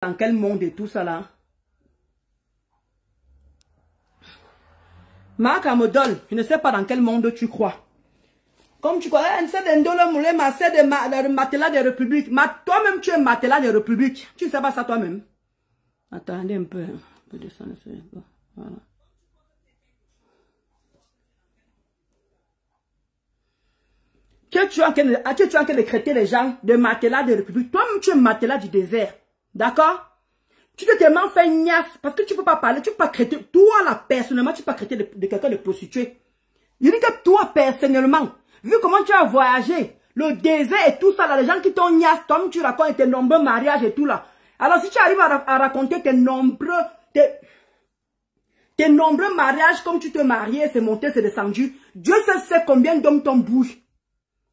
dans quel monde et tout ça là. Marc Amodol, je ne sais pas dans quel monde tu crois. Comme tu crois, c'est de matelas des républiques. Toi-même, tu es matelas des républiques. Tu ne sais pas ça toi-même. Attendez un peu. On peut descendre. Bon, voilà. Tu es en train de traiter les gens de matelas des républiques. Toi-même, tu es matelas du désert. D'accord? Tu te tellement fait niasse parce que tu ne peux pas parler, tu ne peux pas traiter. Toi, là, personnellement, tu ne peux pas traiter de quelqu'un de prostitué. Il dit que toi, personnellement, vu comment tu as voyagé, le désert et tout ça, là, les gens qui t'ont niasse, toi, tu racontes tes nombreux mariages et tout là. Alors, si tu arrives à raconter tes nombreux mariages, comme tu te mariais, c'est monté, c'est descendu, Dieu sait combien d'hommes t'ont bouge.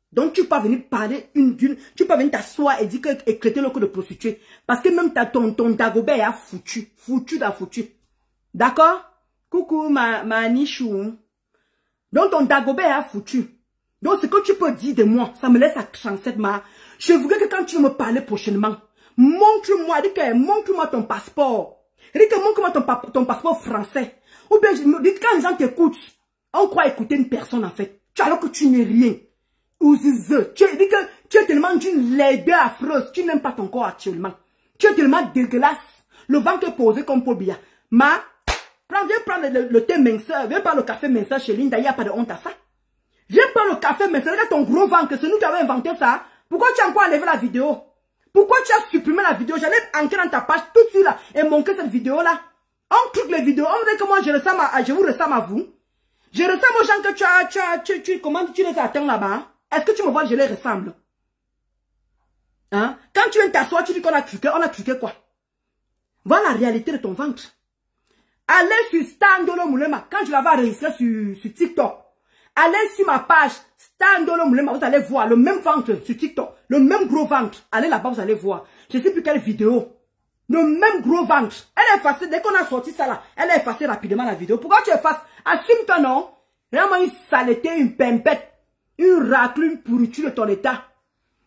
Donc, tu peux pas venir parler tu peux pas venir t'asseoir et dire que éclater le coup de prostituée. Parce que même ton Dagobert a foutu. D'accord? Coucou, ma nichou. Donc, ton Dagobert a foutu. Donc, ce que tu peux dire de moi, ça me laisse à chancette, je voudrais que quand tu me parles prochainement, montre-moi ton passeport. Dis que montre-moi ton passeport français. Ou bien, dis que quand les gens t'écoutent, on croit écouter une personne, en fait. Alors que tu n'es rien. Tu es tellement d'une laideur affreuse. Tu n'aimes pas ton corps actuellement. Tu es tellement dégueulasse. Le ventre est posé comme pour bien. Viens prendre le thé minceur. Viens prendre le café minceur chez Linda. Il n'y a pas de honte à ça. Viens prendre le café minceur. Regarde ton gros ventre. C'est nous qui avons inventé ça. Pourquoi tu as encore enlevé la vidéo? Pourquoi tu as supprimé la vidéo? J'allais entrer dans ta page tout de suite là et manquer cette vidéo là. On clique les vidéos. On dirait que moi je vous ressemble à vous. Je ressemble aux gens que comment tu les attends là-bas. Est-ce que tu me vois, je les ressemble? Hein? Quand tu viens t'asseoir, tu dis qu'on a truqué quoi? Voilà la réalité de ton ventre. Allez sur Standolo Moulema. Quand je l'avais enregistré sur TikTok, allez sur ma page Standolo Moulema, vous allez voir le même ventre sur TikTok, le même gros ventre. Allez là-bas, vous allez voir. Je ne sais plus quelle vidéo. Le même gros ventre. Elle est effacée, dès qu'on a sorti ça là, elle est effacée rapidement la vidéo. Pourquoi tu effaces? Assume-toi non. Vraiment une saleté, une pimpette. Une raclure, une pourriture de ton état.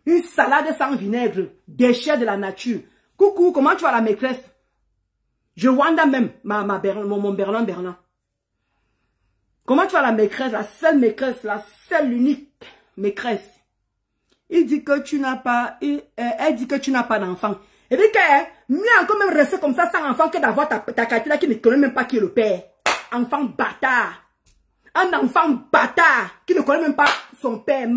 Une salade sans vinaigre. Déchet de la nature. Coucou, comment tu vas la maîtresse? Je wanda même, mon Berlin. Comment tu vas la maîtresse, la seule unique maîtresse? Il dit que tu n'as pas, elle dit que tu n'as pas d'enfant. Elle dit que, mieux encore même rester comme ça sans enfant que d'avoir ta qualité là qui ne connaît même pas qui est le père. Enfant bâtard. Un enfant bâtard qui ne connaît même pas son père,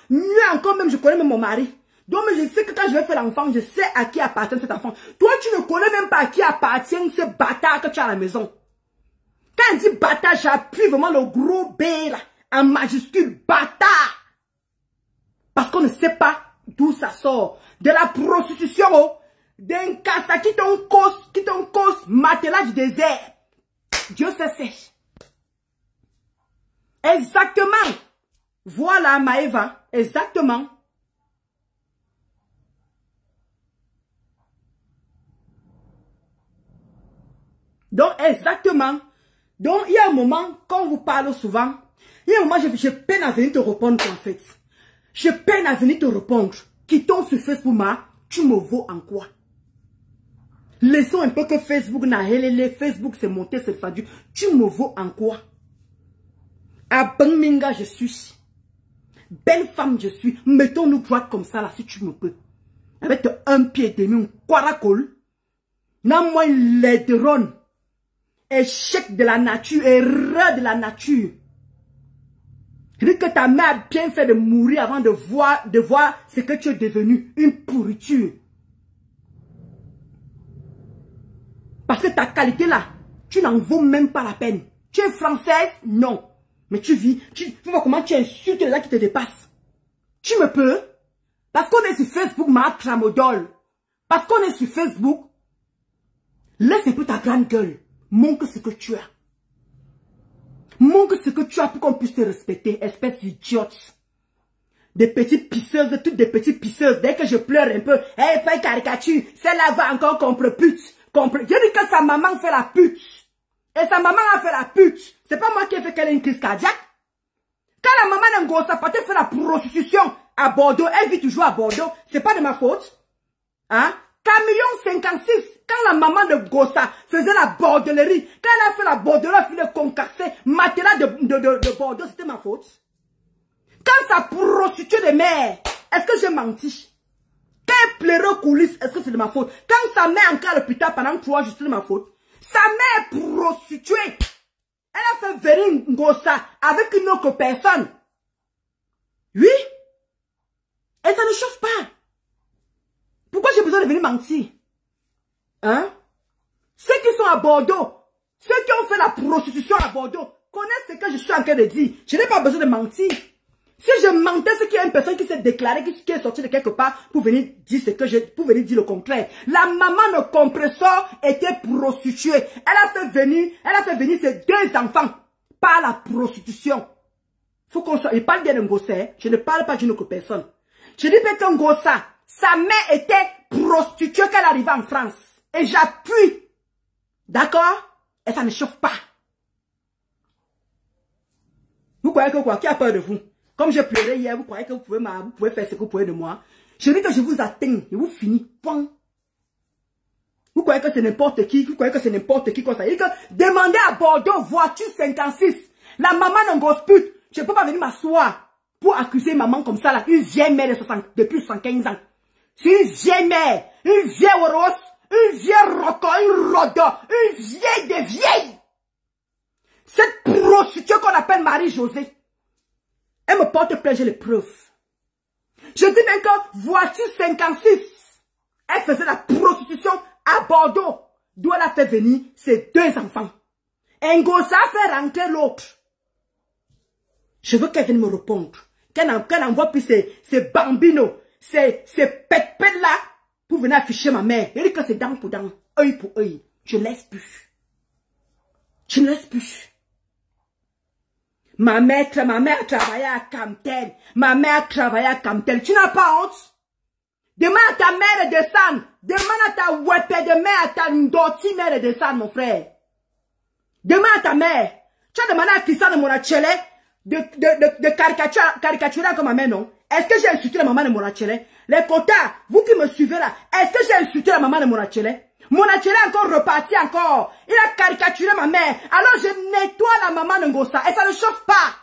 mieux encore même, je connais même mon mari. Donc, je sais que quand je vais faire l'enfant, je sais à qui appartient cet enfant. Toi, tu ne connais même pas à qui appartient ce bâtard que tu as à la maison. Quand elle dit bâtard, j'appuie vraiment le gros B là, en majuscule, bâtard. Parce qu'on ne sait pas d'où ça sort. De la prostitution, d'un cassa qui t'en cause, matelas du désert. Dieu sait. Exactement. Voilà, Maëva. Exactement. Donc, exactement. Donc, il y a un moment, quand on vous parle souvent, il y a un moment, j'ai peine à venir te répondre, en fait. J'ai peine à venir te répondre. Quittons sur Facebook, tu me vaux en quoi? Laissons un peu que Facebook n'a rien. Facebook, c'est monté, c'est fendu. Tu me vaux en quoi? À Bangminga, je suis. Belle femme, je suis. Mettons-nous droite comme ça, là, si tu me peux. Avec un pied et demi, un quaracole. N'a-moi une laideronne. Échec de la nature, erreur de la nature. Je dis que ta mère a bien fait de mourir avant de voir ce que tu es devenu. Une pourriture. Parce que ta qualité là, tu n'en vaux même pas la peine. Tu es française? Non. Mais tu vois comment tu insultes les gens qui te dépassent. Tu me peux? Parce qu'on est sur Facebook, Marc Amodol. Parce qu'on est sur Facebook. Laisse un peu ta grande gueule. Montre ce que tu as. Montre ce que tu as pour qu'on puisse te respecter, espèce d'idiote. Des petites pisseuses, toutes des petites pisseuses. Dès que je pleure un peu, hey, pas caricature, celle-là va encore contre pute. Je dis que sa maman fait la pute. Et sa maman a fait la pute. C'est pas moi qui ai fait qu'elle ait une crise cardiaque. Quand la maman d'un gros sapaté fait la prostitution à Bordeaux, elle vit toujours à Bordeaux. C'est pas de ma faute. Hein? Camion 56. Quand la maman de Gossa faisait la bordellerie, quand elle a fait la bordellerie, elle a fait le concassé, matelas de Bordeaux, c'était ma faute. Quand sa prostituée de mère, est-ce que j'ai menti? Quand elle pleurait aux coulisses, est-ce que c'est de ma faute? Quand sa mère encore à l'hôpital pendant 3 jours, c'est de ma faute. Sa mère prostituée, elle a fait venir Gossa avec une autre personne. Oui? Et ça ne chauffe pas. Pourquoi j'ai besoin de venir mentir? Hein? Ceux qui sont à Bordeaux, ceux qui ont fait la prostitution à Bordeaux, connaissent ce que je suis en train de dire. Je n'ai pas besoin de mentir. Si je mentais, c'est qu'il y a une personne qui s'est déclarée, qui est sortie de quelque part pour venir dire ce que pour venir dire le contraire. La maman de compresseur était prostituée. Elle a fait venir ses 2 enfants par la prostitution. Faut qu'on soit, il parle bien d'un Gossa, hein? Je ne parle pas d'une autre personne. Je dis pas qu'un Gossa, sa mère était prostituée quand elle arrivait en France. Et j'appuie. D'accord? Et ça ne chauffe pas. Vous croyez que quoi? Qui a peur de vous? Comme j'ai pleuré hier, vous croyez que vous pouvez faire ce que vous pouvez de moi? Je dis que je vous atteins. Et vous finis. Point. Vous croyez que c'est n'importe qui? Vous croyez que c'est n'importe qui comme ça? Il dit que demandez à Bordeaux, voiture 56. La maman d'un gosse pute. Je ne peux pas venir m'asseoir pour accuser maman comme ça, là. Une vieille mère depuis 75 ans. C'est une vieille mère. Une vieille rose. Une vieille roco, une rodo, une vieille de vieille. Cette prostituée qu'on appelle Marie-Josée, elle me porte plainte, j'ai les preuves. Je dis bien que voiture 56, elle faisait la prostitution à Bordeaux, d'où elle a fait venir ses 2 enfants. Ngossa a fait rentrer l'autre. Je veux qu'elle vienne me répondre. Qu'elle envoie plus ses bambinos, ces pètes là, pour venir afficher ma mère. Elle dit que c'est dent pour dent, œil pour œil. Je ne laisse plus. Je ne laisse plus. Ma mère a travaillé à Camtel. Ma mère a travaillé à Camtel. Tu n'as pas honte? Demande à ta mère de descendre. Demande à ta wepé de mère, à ta ndoti mère de descendre, mon frère. Demande à ta mère. Tu as demandé à Christian de Monachele de caricaturer comme ma mère, non? Est-ce que j'ai insulté la maman de Monachele? Les quotas, vous qui me suivez là, est-ce que j'ai insulté la maman de Monachele? Monachele est encore reparti encore. Il a caricaturé ma mère. Alors je nettoie la maman de Ngossa et ça ne chauffe pas.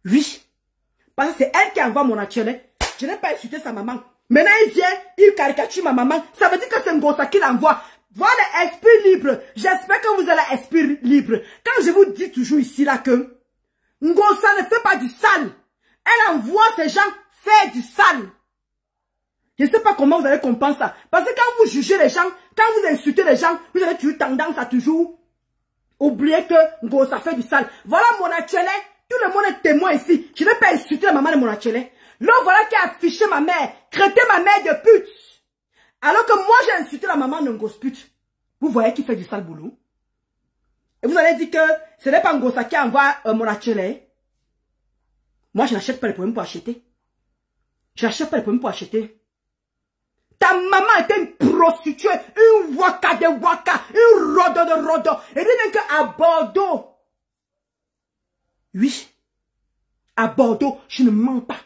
Oui. Parce que c'est elle qui envoie Monachele. Je n'ai pas insulté sa maman. Maintenant il vient, il caricature ma maman. Ça veut dire que c'est Ngossa qui l'envoie. Voilà l'esprit libre. J'espère que vous avez l'esprit libre. Quand je vous dis toujours ici là que Ngossa ne fait pas du sale. Elle envoie ces gens faire du sale. Je ne sais pas comment vous allez comprendre ça. Parce que quand vous jugez les gens, quand vous insultez les gens, vous avez toujours tendance à toujours oublier que Ngossa fait du sale. Voilà Monachele. Tout le monde est témoin ici. Je n'ai pas insulté la maman de Monachele. L'homme voilà qui a affiché ma mère, traité ma mère de pute. Alors que moi j'ai insulté la maman de Ngossa pute. Vous voyez qui fait du sale boulot. Et vous allez dire que ce n'est pas Ngossa qui envoie Monachele. Moi je n'achète pas les problèmes pour acheter. Je n'achète pas les problèmes pour acheter. Ta maman était une prostituée, une waka de waka, une rodo de rodo. Et dit qu'à Bordeaux, oui, à Bordeaux, je ne mens pas.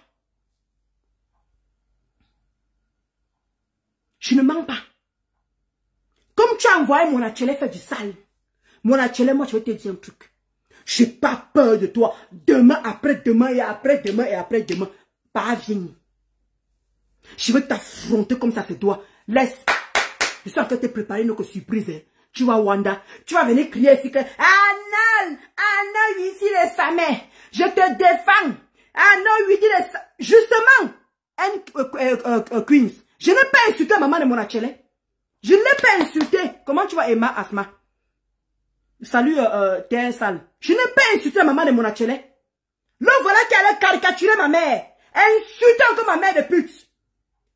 Je ne mens pas. Comme tu as envoyé Monachele faire du sale, Monachele, moi je vais te dire un truc. Je n'ai pas peur de toi. Demain, après-demain et après-demain et après-demain. Pas viens. Je vais t'affronter comme ça se doit. Laisse. Je suis en train de te préparer une autre surprise. Hein. Tu vois, Wanda. Tu vas venir crier ici que Anal, ici les Samé. Je te défends. Anal, lui dit les Samé. Justement, Queens. Je n'ai pas insulté la maman de Monachele. Je ne l'ai pas insulté. Comment tu vas, Emma Asma? Salut, t'es sale. Je n'ai pas insulté la maman de Monachele. Là, voilà qu'elle a caricaturé ma mère. Insulté encore ma mère de pute.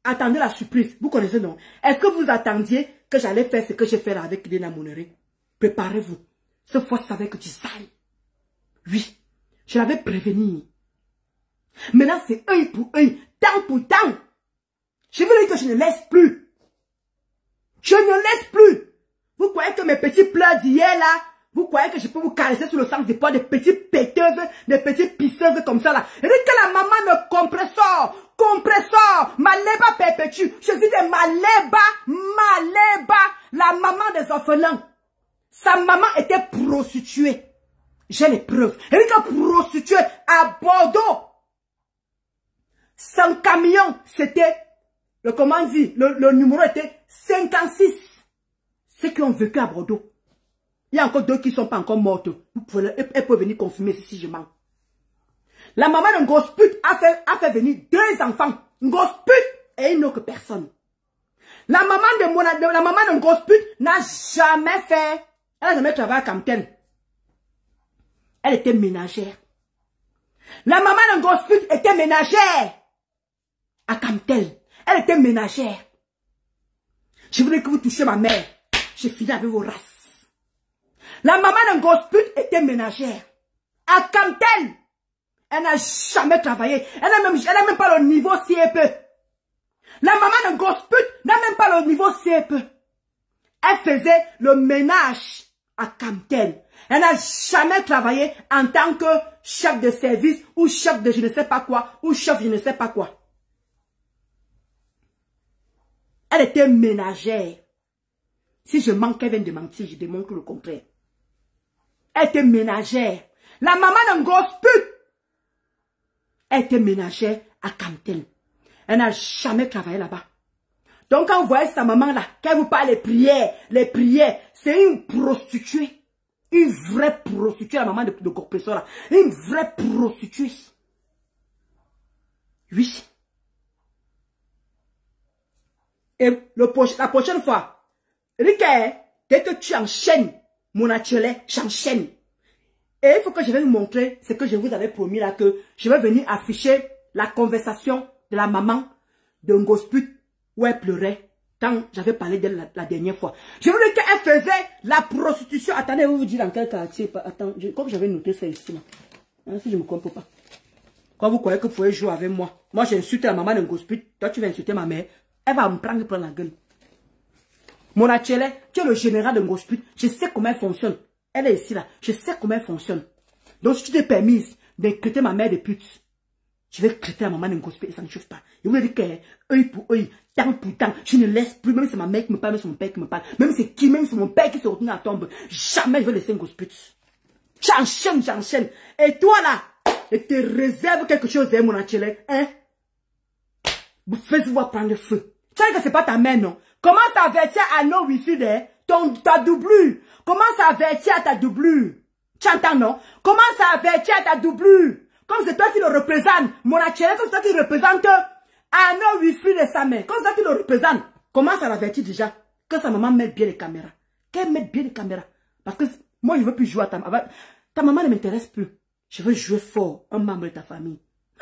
Attendez la surprise. Vous connaissez, non? Est-ce que vous attendiez que j'allais faire ce que j'ai fait là avec Lena Monere? Préparez-vous. Cette fois, ça va être du sale. Oui. Je l'avais prévenu. Maintenant, c'est œil pour œil, dent pour dent. Je veux dire que je ne laisse plus. Je ne laisse plus. Vous croyez que mes petits pleurs d'hier là, vous croyez que je peux vous caresser sur le sens des poids, des petites péteuses, des petites pisseuses comme ça là. Et que la maman de compresseur, compresseur, Maleba perpétue. Je dis de Maleba, la maman des orphelins. Sa maman était prostituée. J'ai les preuves. Elle était prostituée à Bordeaux. Son camion, c'était, le numéro était 56. Ceux qui ont vécu à Bordeaux. Il y a encore deux qui ne sont pas encore mortes. Elle peut venir confirmer si je mens. La maman d'un grosse pute a fait venir 2 enfants. Une grosse pute et une autre personne. La maman d'un grosse pute n'a jamais fait. Elle n'a jamais travaillé à Campbell. Elle était ménagère. La maman d'un grosse pute était ménagère. À Campbell. Elle était ménagère. Je voulais que vous touchiez ma mère. J'ai fini avec vos races. La maman d'un grosse pute était ménagère. À Campbell. Elle n'a jamais travaillé. Elle n'a même pas le niveau CEP. La maman d'un grosse pute n'a même pas le niveau CEP. Elle faisait le ménage à Campbell. Elle n'a jamais travaillé en tant que chef de service ou chef de je ne sais pas quoi ou chef je ne sais pas quoi. Elle était ménagère. Si je manque, elle vient de mentir, je démontre le contraire. Elle était ménagère. La maman d'un grosse pute. Elle était ménagère à Campbell. Elle n'a jamais travaillé là-bas. Donc quand vous voyez sa maman là, quand elle vous parle les prières, c'est une prostituée. Une vraie prostituée, la maman de compresseur là. Une vraie prostituée. Oui. Et la prochaine fois, Ricain, dès que tu enchaînes mon atelier, j'enchaîne. Et il faut que je vais vous montrer ce que je vous avais promis là, que je vais venir afficher la conversation de la maman d'un gosse pute où elle pleurait quand j'avais parlé d'elle la dernière fois. Je voulais qu'elle faisait la prostitution. Attendez, je vais vous dire dans quel quartier. Attends, comme j'avais noté ça ici là. Hein, si je ne me comprends pas. Quand vous croyez que vous pouvez jouer avec moi, moi j'ai insulté la maman d'un gosse pute, toi tu vas insulter ma mère, elle va me prendre la gueule. Mon atelier, tu es le général d'un gosse pute, je sais comment elle fonctionne. Elle est ici là, je sais comment elle fonctionne. Donc si tu t'es permise d'inquiéter ma mère de pute, je vais crêter la maman d'un gosse pute et ça ne chauffe pas. Je voulais dire que œil pour œil, temps pour temps, je ne laisse plus, même si c'est ma mère qui me parle, même si c'est mon père qui me parle, même si c'est qui, même si c'est mon père qui se retourne à la tombe, jamais je vais laisser un gosse pute. J'enchaîne, j'enchaîne. Et toi là, je te réserve quelque chose de mon atelier, hein? Vous faites-vous prendre feu. Tu sais que c'est pas ta mère, non? Comment ça avertir à nos wifi de ta doublure? Comment ça avertir à ta doublure? Tu entends, non? Comment ça avertir à ta doublure? Comme c'est toi qui le représente, mon atelier, comme c'est toi qui représente à nos wifi de sa mère. Comme c'est toi qui le représente. Comment ça l'avertit déjà? Que sa maman mette bien les caméras. Qu'elle mette bien les caméras. Parce que moi, je ne veux plus jouer à ta maman. Ta maman ne m'intéresse plus. Je veux jouer fort, un membre de ta famille.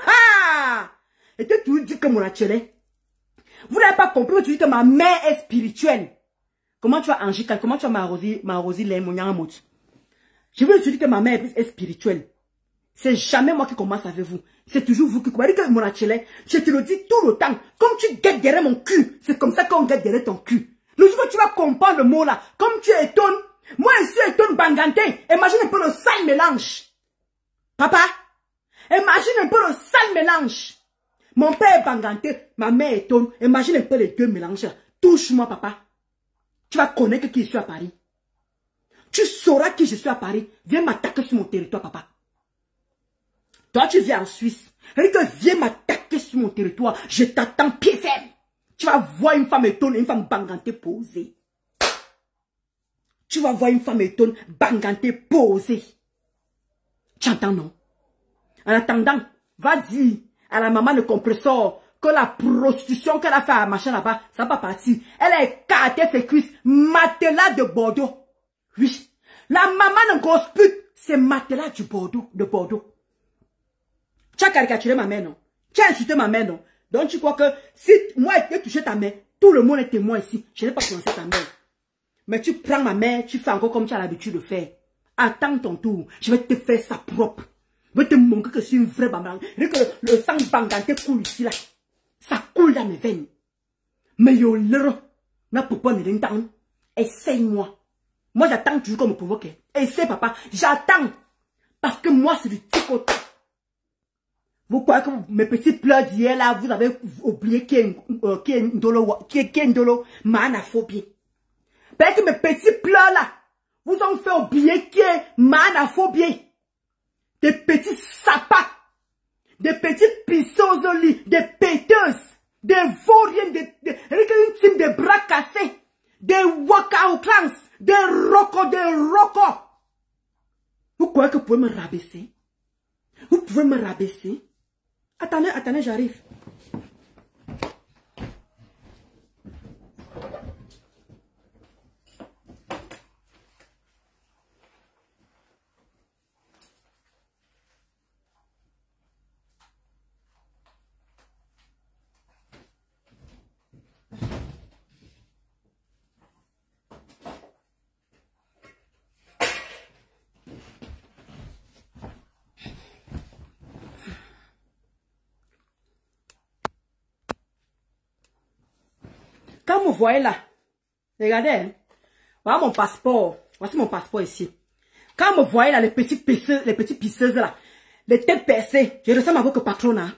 Ah! Et tu dis que mon atelier, vous n'avez pas compris, tu dis que ma mère est spirituelle. Comment tu as Angika, comment tu as m'arrosi les mouniamot? Je veux te dire que ma mère est spirituelle. C'est jamais moi qui commence avec vous. C'est toujours vous qui commencez. Mon atelier, je te le dis tout le temps. Comme tu guettes derrière mon cul, c'est comme ça qu'on guette derrière ton cul. Le jour où tu vas comprendre le mot là, comme tu étonnes, moi ici étonne Bangante, imagine un peu le sale mélange. Papa, imagine un peu le sale mélange. Mon père est Bangante, ma mère est Tonne. Imagine un peu les deux mélanges. Touche-moi, papa. Tu vas connaître qui je suis à Paris. Tu sauras qui je suis à Paris. Viens m'attaquer sur mon territoire, papa. Toi, tu viens en Suisse. Viens m'attaquer sur mon territoire. Je t'attends pied ferme. Tu vas voir une femme étonne, une femme Bangante posée. Tu vas voir une femme étonne, Bangante posée. Tu entends, non? En attendant, va dire à la maman de compresseur que la prostitution qu'elle a fait à machin là-bas, ça va pas partir. Elle a écarté ses cuisses, matelas de Bordeaux. Oui. La maman de grosse pute, c'est matelas de Bordeaux. Tu as caricaturé ma mère, non? Tu as insulté ma mère, non? Donc tu crois que si moi j'ai touché ta mère, tout le monde est témoin ici. Je n'ai pas prononcé ta mère. Mais tu prends ma mère, tu fais encore comme tu as l'habitude de faire. Attends ton tour, je vais te faire ça propre. Je vais te montrer que je suis une vraie maman. Et que le sang Bangante coule ici là. Ça coule dans mes veines. Mais yo l'heure, n'a pas ne l'entendre. Essaye-moi. Moi j'attends toujours qu'on me provoque. Essaye papa, j'attends. Parce que moi c'est du ticote. Vous croyez que mes petits pleurs d'hier là, vous avez oublié qui est Ndolo, manaphobie. Parce que mes petits pleurs là, vous ont fait oublier qui est manaphobie. Des petits sapats, des petites pisseuses au lit, des péteuses, des vauriens, une team de bras cassés, des waka au clans, des rocos. Vous croyez que vous pouvez me rabaisser? Vous pouvez me rabaisser? Attendez, j'arrive. Quand vous voyez là, regardez, hein, voilà mon passeport. Voici mon passeport ici. Quand vous voyez là, les petits pisseuses là, les têtes percées, je ressemble à votre patron là.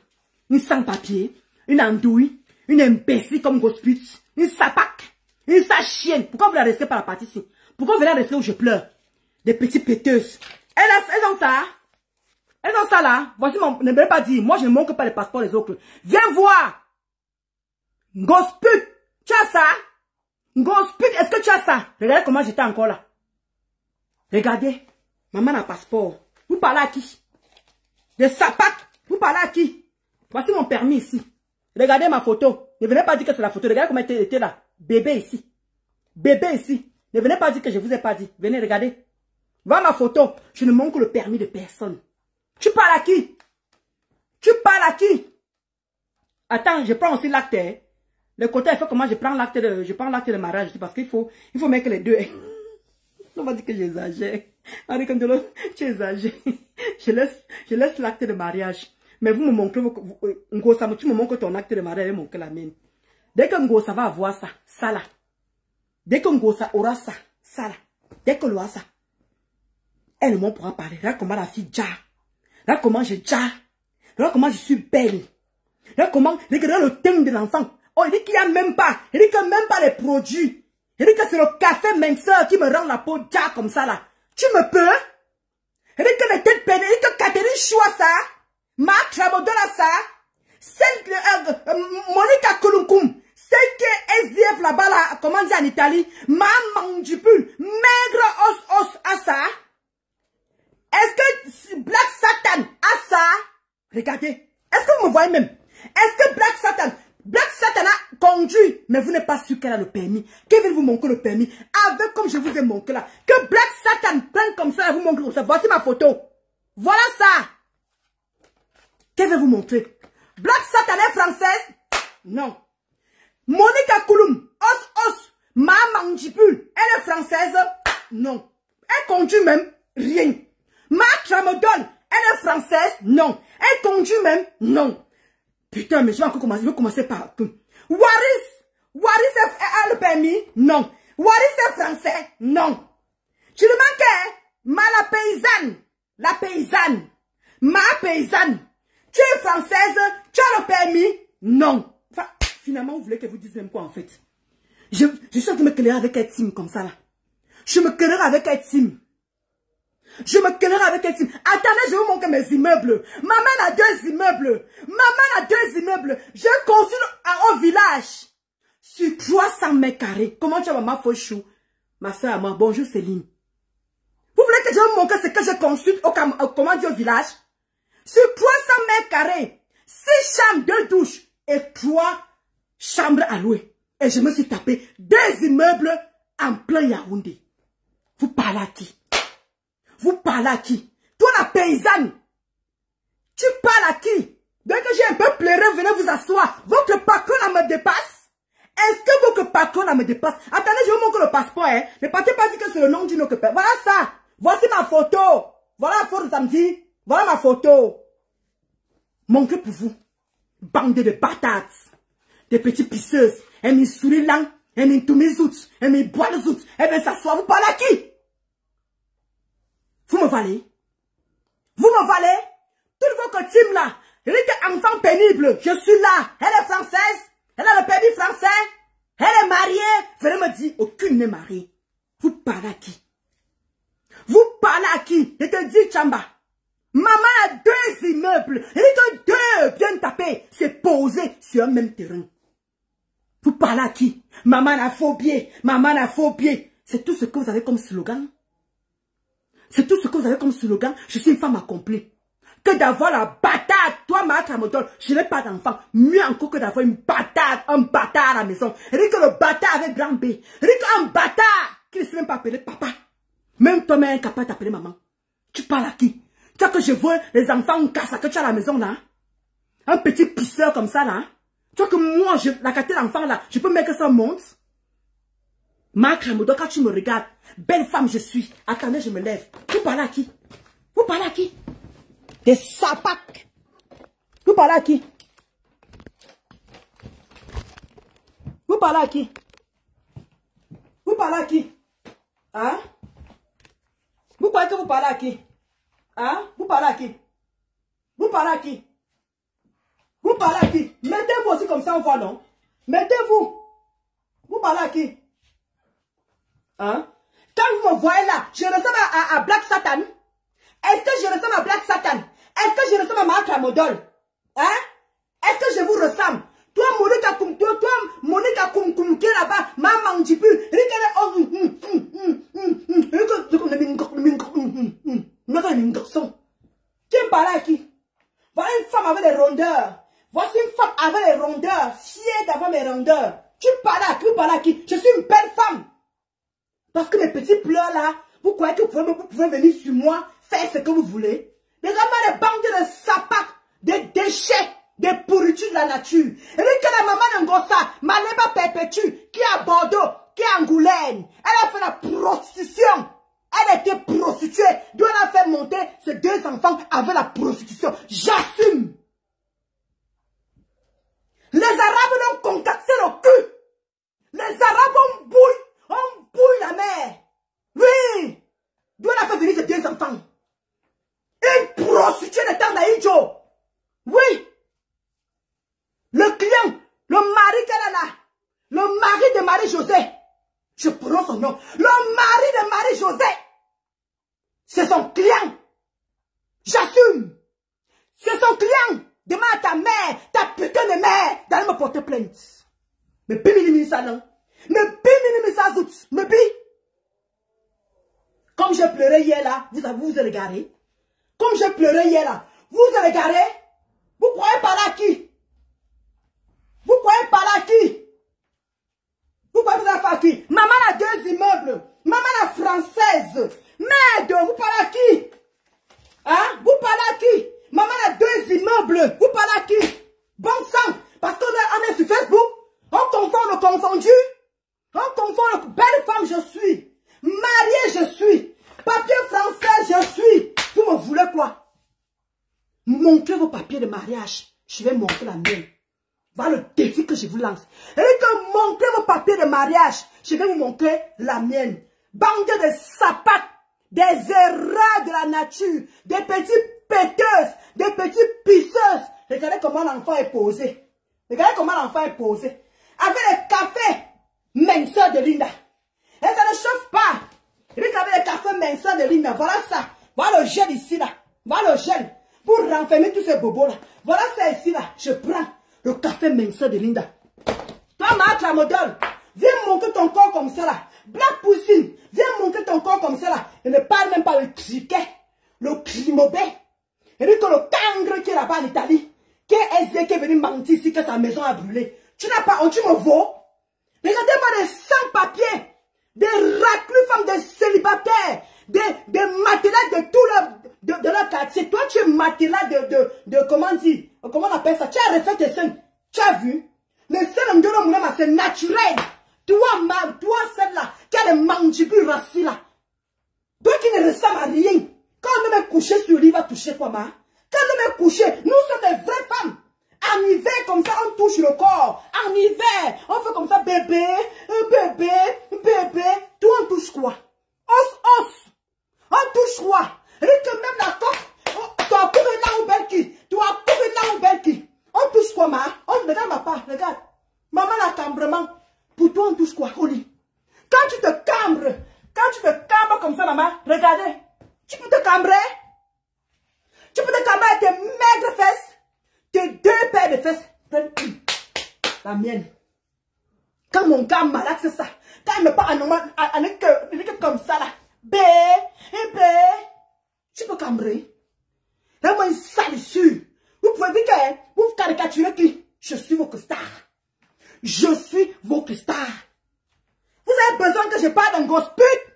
Une sans-papier, une andouille, une imbécile comme Gospitz, une sapac, une chienne. Pourquoi vous la restez par la partie ici? Pourquoi vous la restez où je pleure? Des petites péteuses. Elles ont ça. Elles ont ça là. Voici mon, ne me pas dire, moi je ne manque pas les passeports des autres. Viens voir. Gospitz. Tu as ça? Gospit, est-ce que tu as ça? Regardez comment j'étais encore là. Regardez. Maman a un passeport. Vous parlez à qui? Des sapacs. Vous parlez à qui? Voici mon permis ici. Regardez ma photo. Ne venez pas dire que c'est la photo. Regardez comment elle était là. Bébé ici. Bébé ici. Ne venez pas dire que je vous ai pas dit. Venez, regardez. Voilà ma photo. Je ne manque le permis de personne. Tu parles à qui? Tu parles à qui? Attends, je prends aussi l'acte. Le côté, il faut comment je prends l'acte de mariage. Parce qu'il faut mettre les deux. On va dire que j'exagère. Henri Kandolo, tu exagères. Je laisse l'acte de mariage. Mais vous me montrez, tu me montres ton acte de mariage et montre la mienne. Dès que Ngosa va avoir ça là. Dès que Ngosa aura ça là. Dès que aura ça. Elle ne m'en pourra parler. Regarde comment la fille jarre. Regarde comment je jarre. Regarde comment je suis belle. Regarde comment, regarde le teint de l'enfant. Oh, il dit qu'il n'y a même pas. Il dit que même pas les produits. Il dit que c'est le café minceur qui me rend la peau déjà comme ça là. Tu me peux? Il dit que les têtes pédées, il dit que Catherine Choua ça. Marc Tramodola ça. Celle Monica Kulunkum. Celle qui est SDF là-bas là, comment dire en Italie. Maman du pull. Maigre os à ça. Est-ce que Black Satan a ça? Regardez. Est-ce que vous me voyez même? Est-ce que Black Satan a conduit, mais vous n'êtes pas sûr qu'elle a le permis. Qui veut vous montrer le permis? Avec comme je vous ai montré là. Que Black Satan prenne comme ça et vous montre comme ça. Voici ma photo. Voilà ça. Qui veut vous montrer? Black Satan est française? Non. Monica Kouloum, os, Maman Djipul, elle est française? Non. Elle conduit même? Rien. Marc Tramadol, elle est française? Non. Elle conduit même? Non. Putain, mais je vais encore commencer. Je vais commencer par... Waris a le permis? Non. Waris est français? Non. Tu le manquais? La paysanne. Ma paysanne. Tu es française? Tu as le permis? Non. Enfin, finalement, vous voulez que vous dise même quoi en fait? Je suis en train de me querer avec un team comme ça là. Je me quererai avec un team. Attendez, je vais vous montrer mes immeubles. Maman a 2 immeubles. Je construis au village. Sur 300 mètres carrés. Comment tu vas, maman Fauchou? Ma soeur à moi. Bonjour Céline. Vous voulez que je vous montre ce que je construis au village? Sur 300 mètres carrés. 6 chambres, 2 douches. Et 3 chambres à louer. Et je me suis tapé 2 immeubles en plein Yaoundé. Vous parlez à qui? Toi la paysanne. Tu parles à qui? Dès que j'ai un peu pleuré, venez vous asseoir. Votre patron là me dépasse? Est-ce que votre patron là me dépasse? Attendez, je vous montre le passeport. Hein. Ne partez pas dire que c'est le nom d'une autre personne. Voilà ça. Voici ma photo. Voilà la photo samedi. Voilà ma photo. Montrez pour vous. Bande de patates. Des petites pisseuses. Elle me sourit là. Elle me tourne les outils. Elle me boit les outils. Elle vient s'asseoir. Vous parlez à qui? Vous me valez? Tout votre team là, Elle est enfant pénible. Je suis là. Elle est française. Elle a le permis français. Elle est mariée. Venez me dire, aucune n'est mariée. Vous parlez à qui? Vous parlez à qui? Je te dis, Chamba. Maman a 2 immeubles. Elle est que 2 bien tapés. C'est posé sur un même terrain. Vous parlez à qui? Maman a faux pied. Maman a faux pied. C'est tout ce que vous avez comme slogan. C'est tout ce que vous avez comme slogan. Je suis une femme accomplie. Que d'avoir la bâtarde. Toi, Marc Ramodol, je n'ai pas d'enfant. Mieux encore que d'avoir une bâtarde, un bâtard à la maison. Elle dit que le bâtard avec grand B. Elle dit qu'un bâtard qui ne sait même pas appeler papa. Même toi-même incapable d'appeler maman. Tu parles à qui? Tu vois que je vois les enfants en casse que tu as à la maison là. Un petit pisseur comme ça là. Tu vois que moi, la qualité d'enfant là, je peux mettre que ça monte. Marc Ramodol, quand tu me regardes, belle femme je suis. Attendez, je me lève. Vous parlez à qui? Vous parlez à qui? Des sapacs. Vous parlez à qui? Vous parlez à qui? Vous parlez à qui? Hein? Vous croyez que vous parlez à qui? Hein? Vous parlez à qui? Vous parlez à qui? Vous parlez à qui? Mettez-vous aussi comme ça, on voit, non? Mettez-vous. Vous parlez à qui? Hein? Quand vous me voyez là, je ressemble à Black Satan. Est-ce que je ressemble à Black Satan? Est-ce que je ressemble à Marc Ramodol? Hein? Est-ce que je vous ressemble? Toi, Monica Koum, qui est là-bas, maman, tu peux. Qui me parle à qui? Voilà une femme avec les rondeurs. Voici une femme avec les rondeurs. Fière d'avoir mes rondeurs. Tu parles à qui? Vous parlez à qui? Je suis une belle femme. Parce que mes petits pleurs là, vous croyez que vous pouvez venir sur moi, faire ce que vous voulez? Regardez les bandes de sapacs, des déchets, des pourritures de la nature. Et dit que la maman d'Angossa, Maleba Perpétue, qui est à Bordeaux, qui est à Angoulême, elle a fait la prostitution. Elle était prostituée. D'où elle a fait monter ses 2 enfants avec la prostitution. J'assume. Les Arabes l'ont concocté le cul. Les Arabes ont bouille la mer. Oui. D'où elle a fait venir ses 2 enfants. Une prostituée de Tandaïdjo. Oui. Le client, le mari qu'elle a là, le mari de Marie-Josée. Je prononce son nom. Le mari de Marie-Josée. C'est son client. J'assume. C'est son client. Demande à ta mère, ta putain de mère, d'aller me porter plainte. Mais bimini ça non. Mais bimini ça zout. Mais bi. Comme j'ai pleuré hier là, vous avez regardé. Comme j'ai pleuré hier là, vous avez regardé. Vous croyez par là qui? Vous croyez par là qui? Vous croyez par qui? Maman a 2 immeubles. Maman la française. Merde, vous parlez à qui? Hein? Vous parlez à qui? Maman a 2 immeubles. Vous parlez à qui? Bon sang. Parce qu'on est sur Facebook. On confond le confondu. On confond le... Belle femme je suis. Mariée je suis. Papier français je suis. Vous me voulez quoi? Montrez vos papiers de mariage. Je vais montrer la mienne. Voilà le défi que je vous lance. Et que montrez vos papiers de mariage. Je vais vous montrer la mienne. Bande de sapates. Des erreurs de la nature. Des petites péteuses. Des petites pisseuses. Regardez comment l'enfant est posé. Regardez comment l'enfant est posé. Avec le café minceur de Linda. Et ça ne chauffe pas. Regardez le café minceur de Linda. Voilà ça. Voilà le gel ici là. Voilà le gel. Pour renfermer tous ces bobos là. Voilà ça ici là. Je prends le café minceur de Linda. Toi, Marc Ramodol, viens montrer ton corps comme ça là. Black Poussine, viens montrer ton corps comme ça là. Et ne parle même pas le criquet, le crimobé. Et dit que le cangre qui est là-bas en Italie, qui est venu mentir ici que sa maison a brûlé. Tu n'as pas, tu me vaux. Regardez-moi des sans-papiers, des raclus femmes, des célibataires, des matelas de tout leur quartier. Toi, tu es matelas de comment dire, comment on appelle ça? Tu as refait tes seins. Tu as vu? Le sein de l'homme, c'est naturel. Toi, celle-là, qui a des mandibules racistes là. Toi qui ne ressemble à rien. Quand on est couché sur lui, il va toucher quoi, ma? Quand on est couché, nous sommes des vraies femmes. En hiver, comme ça, on touche le corps. En hiver, on fait comme ça, bébé, bébé, bébé. Toi, on touche quoi? Os. On touche quoi? Et que même la coque, tu as couru là où belle qui? Tu as couru là où maman, regardez. Tu peux te cambrer. Tu peux te cambrer avec tes maigres fesses. Tes 2 paires de fesses. Donne une. La mienne. Quand mon gars malade, c'est ça. Quand il me parle en un cœur comme ça là. Tu peux cambrer. Là-moi une salissure. Vous pouvez dire que vous caricaturez qui? Je suis votre star. Je suis votre star. Vous avez besoin que je parle d'un gosse pute.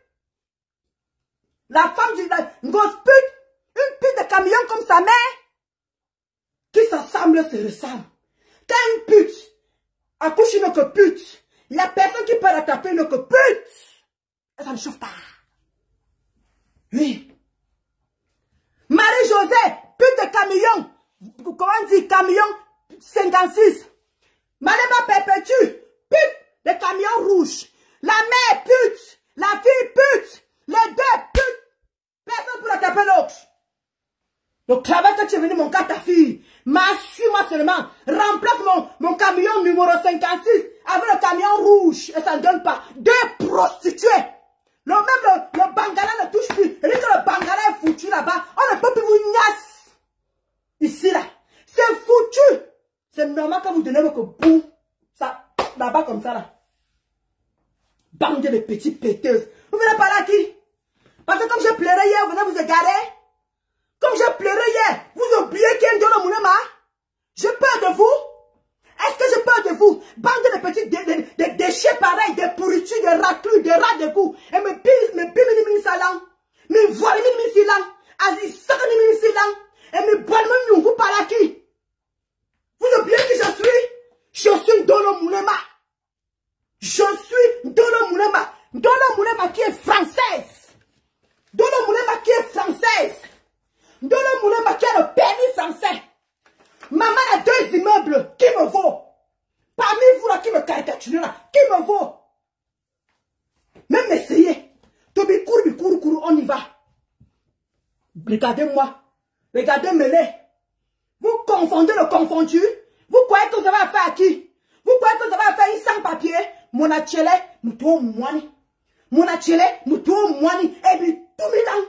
La femme d'une gosse pute. Une pute de camion comme sa mère. Qui s'assemble se ressemble. Quand une pute accouche une autre pute, il n'y a personne qui peut rattraper une autre pute. Et ça ne chauffe pas. Oui. Marie-Josée, pute de camion. Comment on dit camion 56. Malema Perpétue, pute de camion rouge. La mère pute. La fille pute. Les 2 putes. Personne pour rattraper l'autre. Le travail que tu es venu, mon gars, ta fille, m'assure-moi seulement, remplace mon camion numéro 56 avec le camion rouge. Et ça ne donne pas. 2 prostituées. Même le Bangala ne touche plus. Et dit que le Bangala est foutu là-bas. On ne peut plus vous niasse. Ici, là. C'est foutu. C'est normal que vous donnez votre bout. Ça, là-bas comme ça, là. Bande de petites péteuses. Vous venez par là qui? Parce que comme je pleurais hier, vous venez vous égarer. Comme je pleurais hier, vous oubliez qu'il y a un Ndolo Moulema. Je peur de vous. Est-ce que je peur de vous? Bande de petits déchets pareils, des pourritures, des raclures, des rats de goût. Et me pisse, me pime, salam. Me voile, me silang. Aziz, saka, me silang. Et me boile, me vous par là qui? Vous oubliez qui je suis? Je suis Ndolo Moulema. Je suis Ndolo Moulema. Ndolo Moulema qui est française. Ndolo Moulema qui est française. Ndolo Moulema qui a le permis français. Maman a 2 immeubles. Qui me vaut? Parmi vous là qui me caricaturez là. Qui me vaut? Même essayez. Tobi couru, on y va. Regardez-moi. Regardez Melé. Vous confondez le confondu. Vous croyez que vous avez affaire à qui? Vous croyez que vous avez affaire à une sans-papier? Mon achele, moutou moani. Mon achele, moutou moani. Et puis tout milan.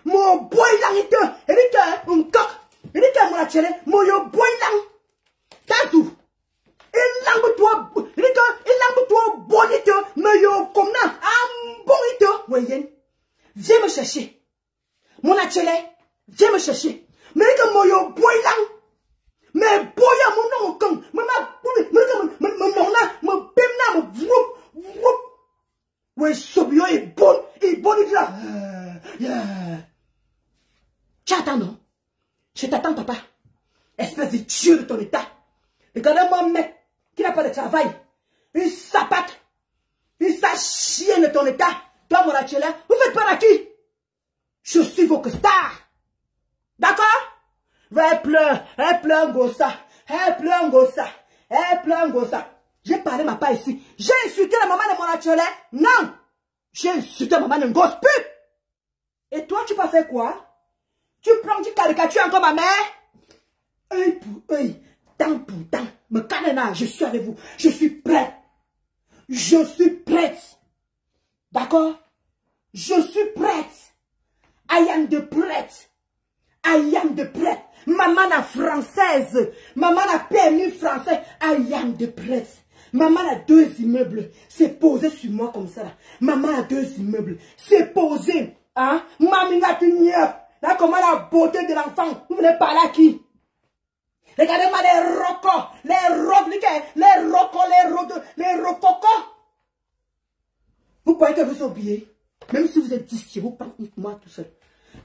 Mon boy lang ite. Et puis que un coq. Et puis que mon achele, mon yo boy lang. Tazou. Il lang toi. Et puis que il lang toi bonite. Mais yo comme na. Un bonite. Voyez. Viens me chercher. Mon achele, viens me chercher. Mais que mon yo boy lang. Mais boya mon nom comme ouais, Sobio est bon, il là. Tu attends, non? Je t'attends, papa. Espèce de dieu de ton état. Regardez-moi, mec, qui n'a pas de travail. Une sapate. Une sale chienne de ton état. Toi, mon achela, vous faites pas à qui? Je suis votre star. D'accord? Elle pleure, gossa. Elle pleure, gossa. Elle pleure, gossa. J'ai parlé ma part ici. J'ai insulté la maman de mon achela. Non. J'ai insulté la maman de gosse pute. Et toi, tu vas faire quoi? Tu prends, tu caricatures encore ma mère? Œil pour œil, dent pour dent. Me canena, je suis avec vous. Je suis prête. Je suis prête. D'accord? Je suis prête. I am the prête. I am the prête. Maman la française. Maman la permis français. I am the prête. Maman a 2 immeubles. C'est posé sur moi comme ça. Là. Maman a 2 immeubles. C'est posé. Hein? Maman a tu niap. Là, comment la beauté de l'enfant. Vous venez parler à qui? Regardez-moi les rocos. Les rococos. Vous croyez que vous oubliez? Même si vous êtes ici, vous parlez moi tout seul.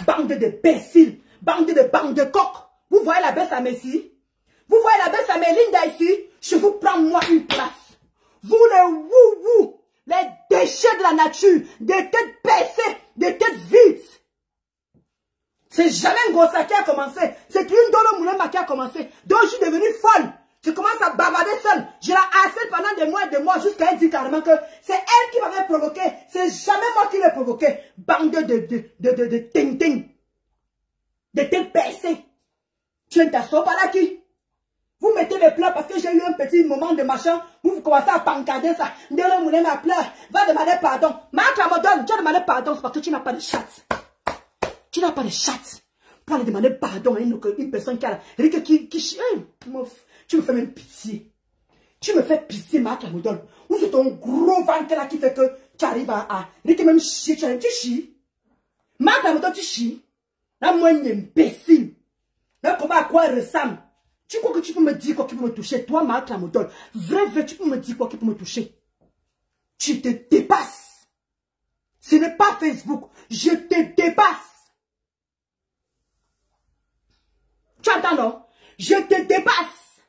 Bande de béciles. Bande de coqs. Vous voyez la baisse à Messi? Vous voyez la baisse à Melinda ici? Je vous prends moi une place. Vous les wou-wou, les déchets de la nature, des têtes baissées, des têtes vides. C'est jamais un gros sac qui a commencé. C'est une Ndolo Moulema qui a commencé. Donc je suis devenue folle. Je commence à bavarder seule. Je la harcèle pendant des mois jusqu'à elle dire carrément que c'est elle qui m'avait provoqué. C'est jamais moi qui l'ai provoqué. Bande de ting-ting. De têtes baissées. Tu ne t'assois pas là qui? Vous mettez les pleurs parce que j'ai eu un petit moment de machin. Vous commencez à pancarder ça. Ndolo Moulema pleure. Va demander pardon. Ma Tramadol. demandé pardon, c'est parce que tu n'as pas de chatte. Tu n'as pas de chatte. Pour aller demander pardon à une personne qui a tu me fais même pitié. Tu me fais pitié, Marc Lamoudol. Ou c'est ton gros ventre là qui fait que tu arrives à même chier, tu chies. Marc Lamoudol, tu chies. Là, moi, une imbécile. Là, comment à quoi elle ressemble? Tu crois que tu peux me dire quoi qui peut me toucher? Toi, Marc Lamoudol, vrai, tu peux me dire quoi qui peut me toucher? Tu te dépasses. Ce n'est pas Facebook. Je te dépasse. Tu entends, non? Je te dépasse.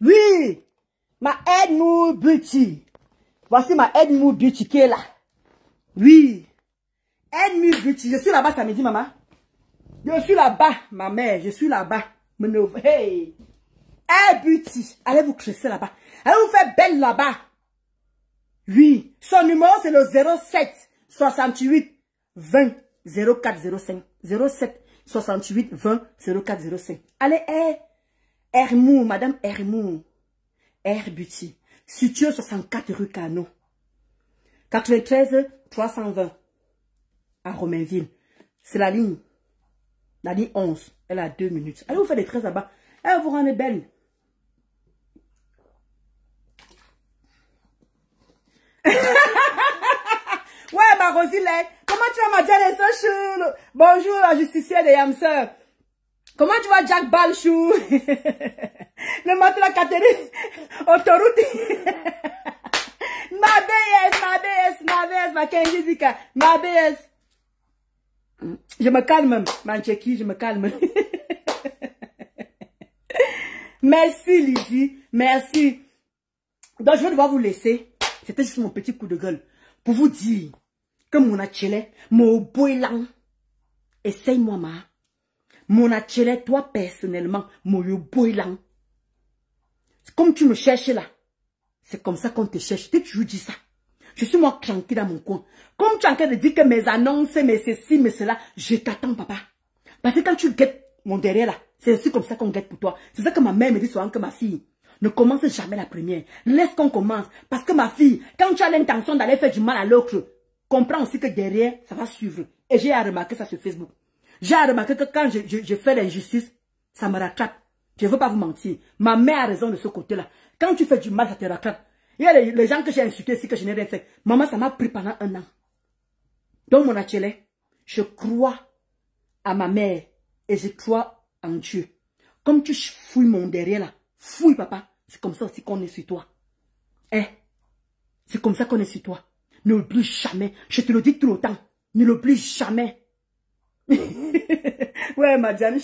Oui. Ma Edmou Beauty. Voici ma Edmou Beauty qui est là. Oui. Edmou Beauty. Je suis là-bas samedi, maman. Je suis là-bas, ma mère. Je suis là-bas. Hey. Hey, Beauty. Allez vous cresser là-bas. Allez vous faire belle là-bas. Oui. Son numéro, c'est le 07 68 20 04 05. 07 68 20 04 05. Allez, Hermou, madame Hermou. Air Beauty, situé 64 rue Cano, 93 320 à Romainville. C'est la ligne 11. Elle a 2 minutes. Allez vous faire des tresses là-bas. Elle vous rend belle. Ouais, ma Rosile, comment tu vas, ma Diane Chou? Bonjour, la justicière de Yamseur. Comment tu vas, Jack Balchou? Le matin, la Catherine, autoroute. Ma BS, ma Kenjizika, ma BS. Je me calme, Mancheki, je me calme. Merci, Lydie, merci. Donc, je vais devoir vous laisser. C'était juste mon petit coup de gueule pour vous dire que mon achele, mon boilan, essaye-moi, ma. Mon achele, toi personnellement, mon boilan. Comme tu me cherches là, c'est comme ça qu'on te cherche. Tu toujours dis ça. Je suis moi tranquille dans mon coin. Comme tu es en train de dire que mes annonces, mes ceci, mes cela, je t'attends, papa. Parce que quand tu guettes mon derrière là, c'est aussi comme ça qu'on guette pour toi. C'est ça que ma mère me dit souvent que ma fille ne commence jamais la première. Laisse qu'on commence. Parce que ma fille, quand tu as l'intention d'aller faire du mal à l'autre, comprends aussi que derrière, ça va suivre. Et j'ai remarqué ça sur Facebook. J'ai remarqué que quand je fais l'injustice, ça me rattrape. Je ne veux pas vous mentir. Ma mère a raison de ce côté-là. Quand tu fais du mal, ça te rattrape. Il y a les gens que j'ai insultés ici, que je n'ai rien fait. Maman, ça m'a pris pendant 1 an. Donc, mon achele, je crois à ma mère et je crois en Dieu. Comme tu fouilles mon derrière là, fouille, papa. C'est comme ça aussi qu'on est sur toi. C'est comme ça qu'on est sur toi. Ne l'oublie jamais. Je te le dis tout le temps. Ne l'oublie jamais. Ouais, madame.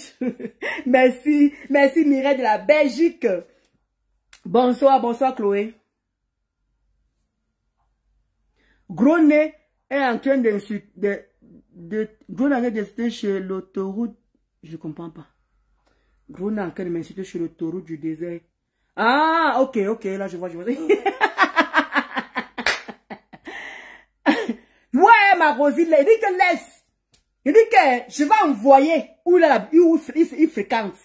Merci. Merci, Mireille de la Belgique. Bonsoir, bonsoir, Chloé. Gros nez est en train d'insulter chez l'autoroute. Je ne comprends pas. Gros nez est en train de m'insulter chez l'autoroute du désert. Ah, ok, là je vois. Ouais, ma Rosine, il dit que laisse. Il dit que je vais envoyer où il fréquente.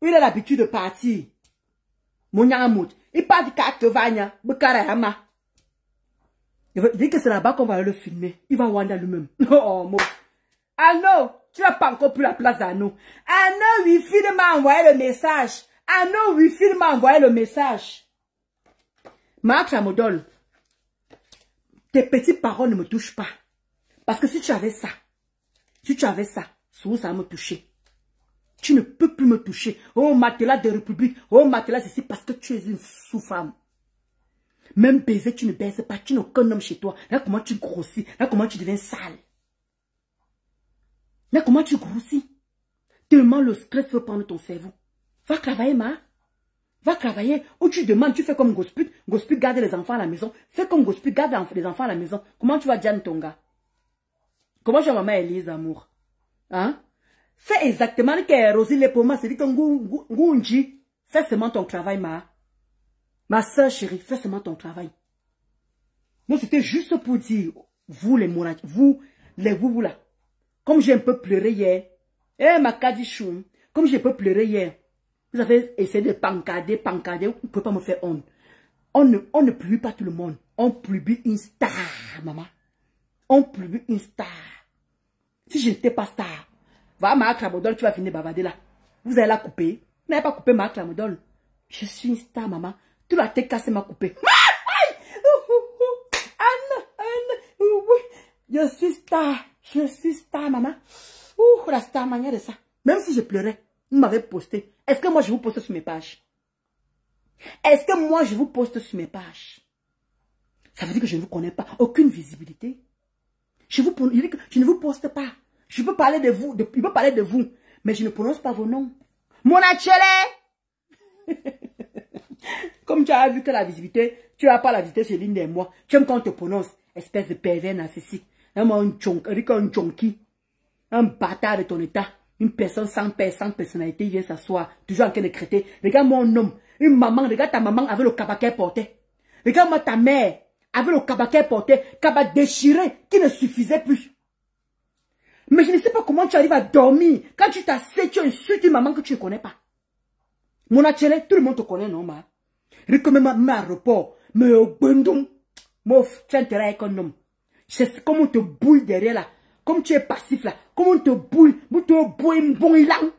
Où il a l'habitude de partir. Mon yamout. Il part de Katovanya, Bukarayama. Il dit que c'est là-bas qu'on va le filmer. Il va Wanda lui-même. Oh, mon. Ah non, tu n'as pas encore pris la place à nous. Ah non, Wi-Fi m'a envoyé le message. Ah non, Wi-Fi m'a envoyé le message. Marc Lamoudol, tes petites paroles ne me touchent pas. Parce que si tu avais ça, ça va me toucher. Tu ne peux plus me toucher. Oh, matelas de République. Oh, matelas ici parce que tu es une sous-femme. Même baiser, tu ne baises pas. Tu n'as aucun homme chez toi. Là, comment tu grossis. Là, comment tu deviens sale. Là, comment tu grossis. Tellement le stress veut prendre ton cerveau. Va travailler, ma. Va travailler. Ou tu demandes, tu fais comme Gosput. Gosput garde les enfants à la maison. Fais comme Gosput garde les enfants à la maison. Comment tu vas Diane ton gars? Comment je maman Elise, amour? Hein? Fais exactement ce que Rosine pour moi. C'est dit que Ngunji, fais seulement ton travail, ma. Ma soeur chérie, fais seulement ton travail. Moi, c'était juste pour dire, vous les mourants, vous les boubous là, comme j'ai un peu pleuré hier, ma Kadichou, comme j'ai un peu pleuré hier, vous avez essayé de pancarder, vous ne pouvez pas me faire honte. On ne publie pas tout le monde, on publie une star, maman. ont plus une star. Si je n'étais pas star, va Marc Ramodol, tu vas finir bavarder là. Vous allez la couper. Vous n'avez pas coupé Marc Ramodol. Je suis une star, maman. Tu la tête cassée m'a coupé. Je suis star. Je suis star, maman. La star manière de ça. Même si je pleurais, vous m'avez posté. Est-ce que moi je vous poste sur mes pages? Est-ce que moi je vous poste sur mes pages? Ça veut dire que je ne vous connais pas. Aucune visibilité. Je ne vous poste pas. Je peux parler de vous, je peux parler de vous, mais je ne prononce pas vos noms. Mon Achele! Comme tu as vu que la visibilité, tu n'as pas la visibilité sur l'une des mois. Tu aimes quand on te prononce, espèce de pervers narcissique. Un junkie, un bâtard de ton état, une personne sans personnalité, il vient s'asseoir, toujours en train de crêter. Regarde mon homme, une maman, regarde ta maman avec le cabas qu'elle portait. Regarde-moi ta mère, avec le cabas qu'elle portait, cabas déchiré, qui ne suffisait plus. Mais je ne sais pas comment tu arrives à dormir. Quand tu t'assieds, tu insultes une maman que tu ne connais pas. Mon Achele, tout le monde te connaît, non, ma? Regarde ma report, mais au bundum, mof, tu as intérêt avec un homme. C'est comme on te bouille derrière là. Comme tu es passif là. Comme on te bouille. On te bouille bon ilang.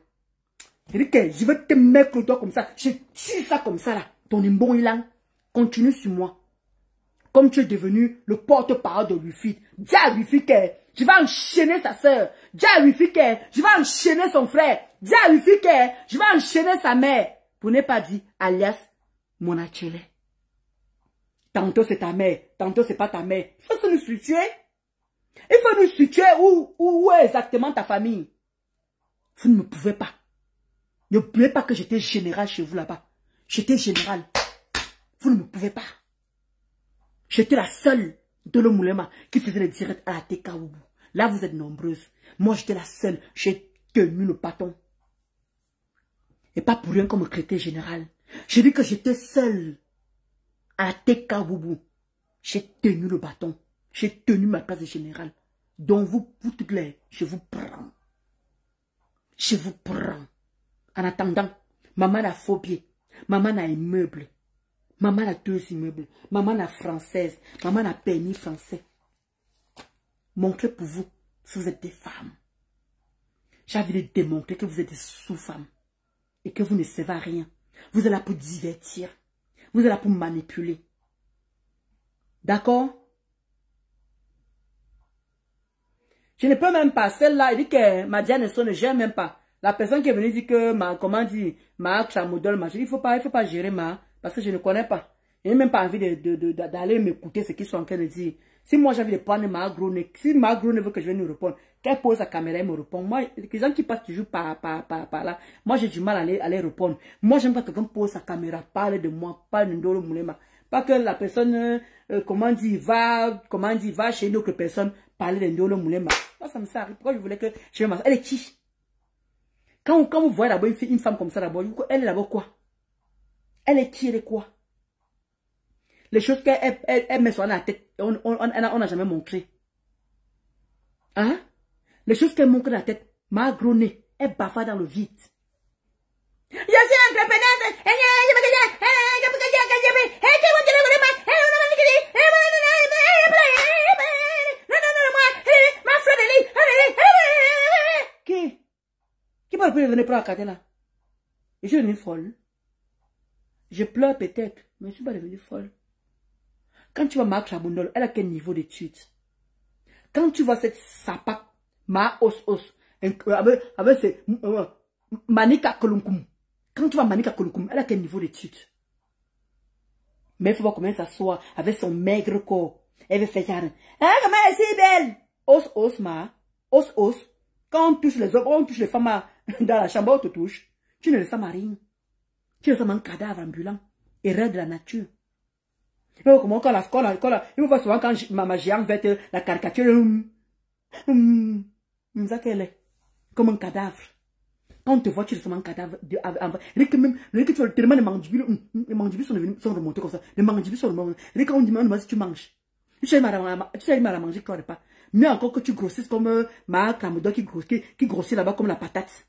Je vais te mettre le doigt comme ça. Je tire ça comme ça là. Ton bon ilang. Continue sur moi. Comme tu es devenu le porte-parole de Wi-Fi. Dis à Wi-Fi que je vais enchaîner sa soeur. Dis à Wi-Fi que je vais enchaîner son frère. Dis à Wi-Fi que je vais enchaîner sa mère. Pour ne pas dire alias mon Achele. Tantôt c'est ta mère, tantôt c'est pas ta mère. Il faut nous situer. Il faut nous situer où est exactement ta famille. Vous ne me pouvez pas. N'oubliez pas que j'étais général chez vous là-bas. J'étais général. Vous ne me pouvez pas. J'étais la seule de l'Omoulema qui faisait le direct à la TKOubou. Là vous êtes nombreuses. Moi j'étais la seule. J'ai tenu le bâton. Et pas pour rien comme secrétaire général. J'ai dit que j'étais seule. À la TKOubou, j'ai tenu le bâton. J'ai tenu ma place de général. Donc vous toutes les, je vous prends. Je vous prends. En attendant, maman a faux pied. Maman a immeuble. Maman a 2 immeubles. Maman a française. Maman a permis français. Montrez pour vous si vous êtes des femmes. J'ai envie de démontrer que vous êtes des sous-femmes. Et que vous ne servez à rien. Vous êtes là pour divertir. Vous êtes là pour manipuler. D'accord? Je ne peux même pas. Celle-là, elle dit que ma Diane ne gère même pas. La personne qui est venue dit que comment dire, ma Chamodol, je dis, il faut pas gérer parce que je ne connais pas. Je n'ai même pas envie d'aller m'écouter ce qu'ils sont en train de dire. Si moi j'ai envie de prendre ma gros si ma gros veut que je vienne nous répondre, qu'elle pose sa caméra et me répond. Moi, les gens qui passent toujours par là, moi j'ai du mal à les répondre. Moi j'aime pas que quelqu'un pose sa caméra, parle de moi, parle de Ndolo Moulema. Pas que la personne, va chez une autre personne parler de Ndolo Moulema. Moi ça me sert. Pourquoi je voulais que je me... Elle est qui? Quand vous voyez d'abord une femme comme ça d'abord, elle est d'abord quoi? Elle est qui? Elle est quoi? Les choses qu'elle met sur la tête, on n'a jamais montré. Hein? Les choses qu'elle montre dans la tête, ma gros nez, elle bavarde dans le vide. Je suis entrepreneur. Qui va venir prendre la carte là? Je suis devenue folle. Je pleure peut-être, mais je ne suis pas devenue folle. Quand tu vois Marc Chabondol, elle a quel niveau d'études? Quand tu vois cette sapac, avec ses Manika Kolunkum. Quand tu vois Manika Kolunkum, elle a quel niveau d'études? Mais il faut voir comment elle s'assoit avec son maigre corps. Elle veut faire genre, ah, comment elle est si belle? Os. Quand on touche les hommes, on touche les femmes dans la chambre, on te touche. Tu ne ressembles à rien. Tu ressembles à un cadavre ambulant. Erreur de la nature. Il faut voir souvent quand ma géante fait la caricature. Ça qu'elle est. Comme un cadavre. Quand on te voit, tu ressembles à un cadavre. Que tu vois tellement les mandibules sont remontés comme ça. Les mandibules sont remontés. Quand on demande si tu manges. Tu sais mal à manger quand on pas. Mais encore que tu grossisses comme ma Clamodol qui grossit là-bas comme la patate.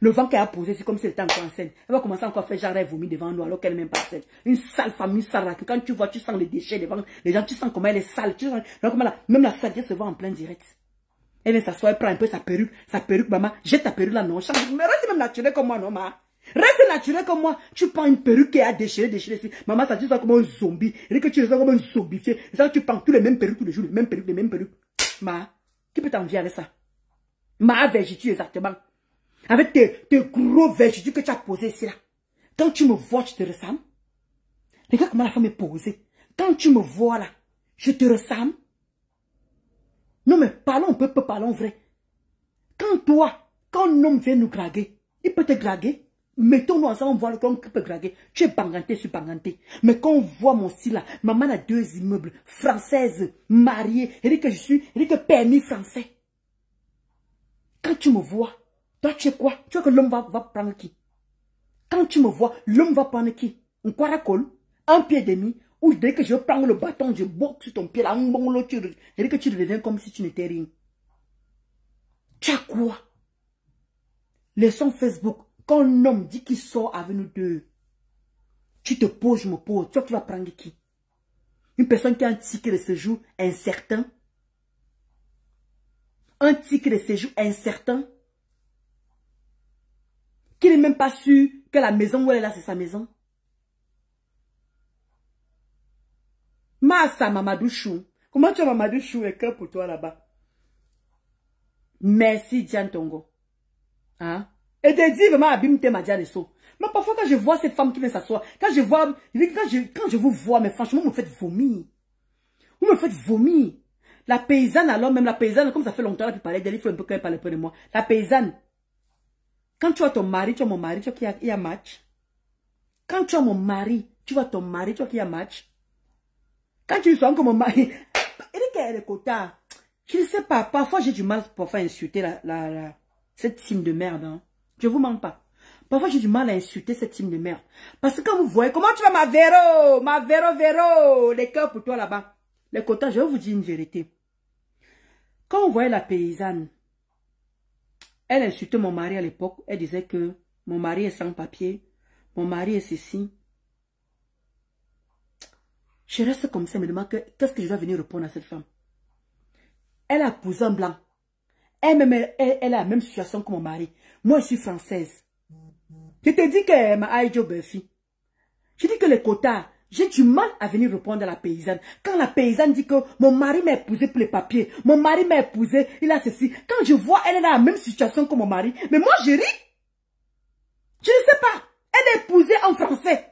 Le vent qu'elle a posé, c'est comme si elle était encore en scène. Elle va commencer encore à faire genre elle vomit devant nous alors qu'elle n'est même pas scène. Une sale famille sale que quand tu vois, tu sens les déchets devant les gens, tu sens comment elle est sale. Tu sens comment même la saleté se voit en plein direct. Elle vient s'asseoir, elle prend un peu sa perruque, maman. Jette ta perruque là, non. Mais reste même naturel comme moi, non, maman. Reste naturel comme moi. Tu prends une perruque qui a déchiré. Maman, ça tu sens comme un zombie. Et que tu sens comme un zombifié. Et ça, tu prends tous les mêmes perruques tous les jours, les mêmes perruques. Ma, qui peut t'envier avec ça? Ma vergiture, exactement. Avec tes gros vergitures que tu as posés ici, là. Quand tu me vois, je te ressemble. Regarde comment la femme est posée. Quand tu me vois, là, je te ressemble. Non, mais parlons un peu, parlons vrai. Quand un homme vient nous draguer, il peut te draguer. Mettons-nous ensemble, on voit l'homme qui peut draguer. Tu es banganté sur banganté. Mais quand on voit mon style là, maman a 2 immeubles, française, mariée, elle dit que elle dit que permis français. Quand tu me vois, toi tu es quoi? Tu vois que l'homme va prendre qui? Quand tu me vois, l'homme va prendre qui? Un quaracole, un pied demi, ou dès que je prends le bâton, je boxe sur ton pied là, elle dit que tu reviens comme si tu n'étais rien. Tu as quoi? Les sons Facebook, quand un homme dit qu'il sort avec nous deux, tu te poses, je me pose, tu vois que tu vas prendre qui? Une personne qui a un ticket de séjour incertain. Un ticket de séjour incertain. Qui n'est même pas sûr que la maison où elle est là, c'est sa maison. Massa Mamadou Chou. Comment tu as Mamadou Chou et cœur pour toi là-bas? Merci Diane Tongo. Hein? Et de dire vraiment abîme tes Madiane So. Mais parfois quand je vois ces femmes qui viennent s'asseoir, quand je vous vois, mais franchement, vous me faites vomir. Vous me faites vomir. La paysanne, alors même la paysanne, comme ça fait longtemps qu'elle peut parler d'elle, il faut un peu qu'elle parle un peu de moi. La paysanne, quand tu as ton mari, tu as mon mari, tu vois qu'il y a match. Quand tu as mon mari, tu vois ton mari, tu vois qu'il y a match. Quand tu sens comme mon mari, il est qu'elle est quota. Je ne sais pas, parfois j'ai du mal pour faire insulter cette team de merde. Hein. Je vous mens pas. Parfois j'ai du mal à insulter cette team de merde. Parce que quand vous voyez, comment tu vas ma Véro, les cœurs pour toi là-bas. Les quotas, je vais vous dire une vérité. Quand on voyait la paysanne, elle insultait mon mari à l'époque. Elle disait que mon mari est sans papier. Mon mari est ceci. Je reste comme ça, me demande qu'est-ce que je dois venir répondre à cette femme. Elle a épousé un blanc. Elle a la même situation que mon mari. Moi, je suis française. Je te dis que ma Aïdjo Buffy. Je dis que les quotas, j'ai du mal à venir répondre à la paysanne. Quand la paysanne dit que mon mari m'a épousé pour les papiers, mon mari m'a épousé, il a ceci. Quand je vois, elle est dans la même situation que mon mari. Mais moi, je ris. Je ne sais pas. Elle est épousée en français.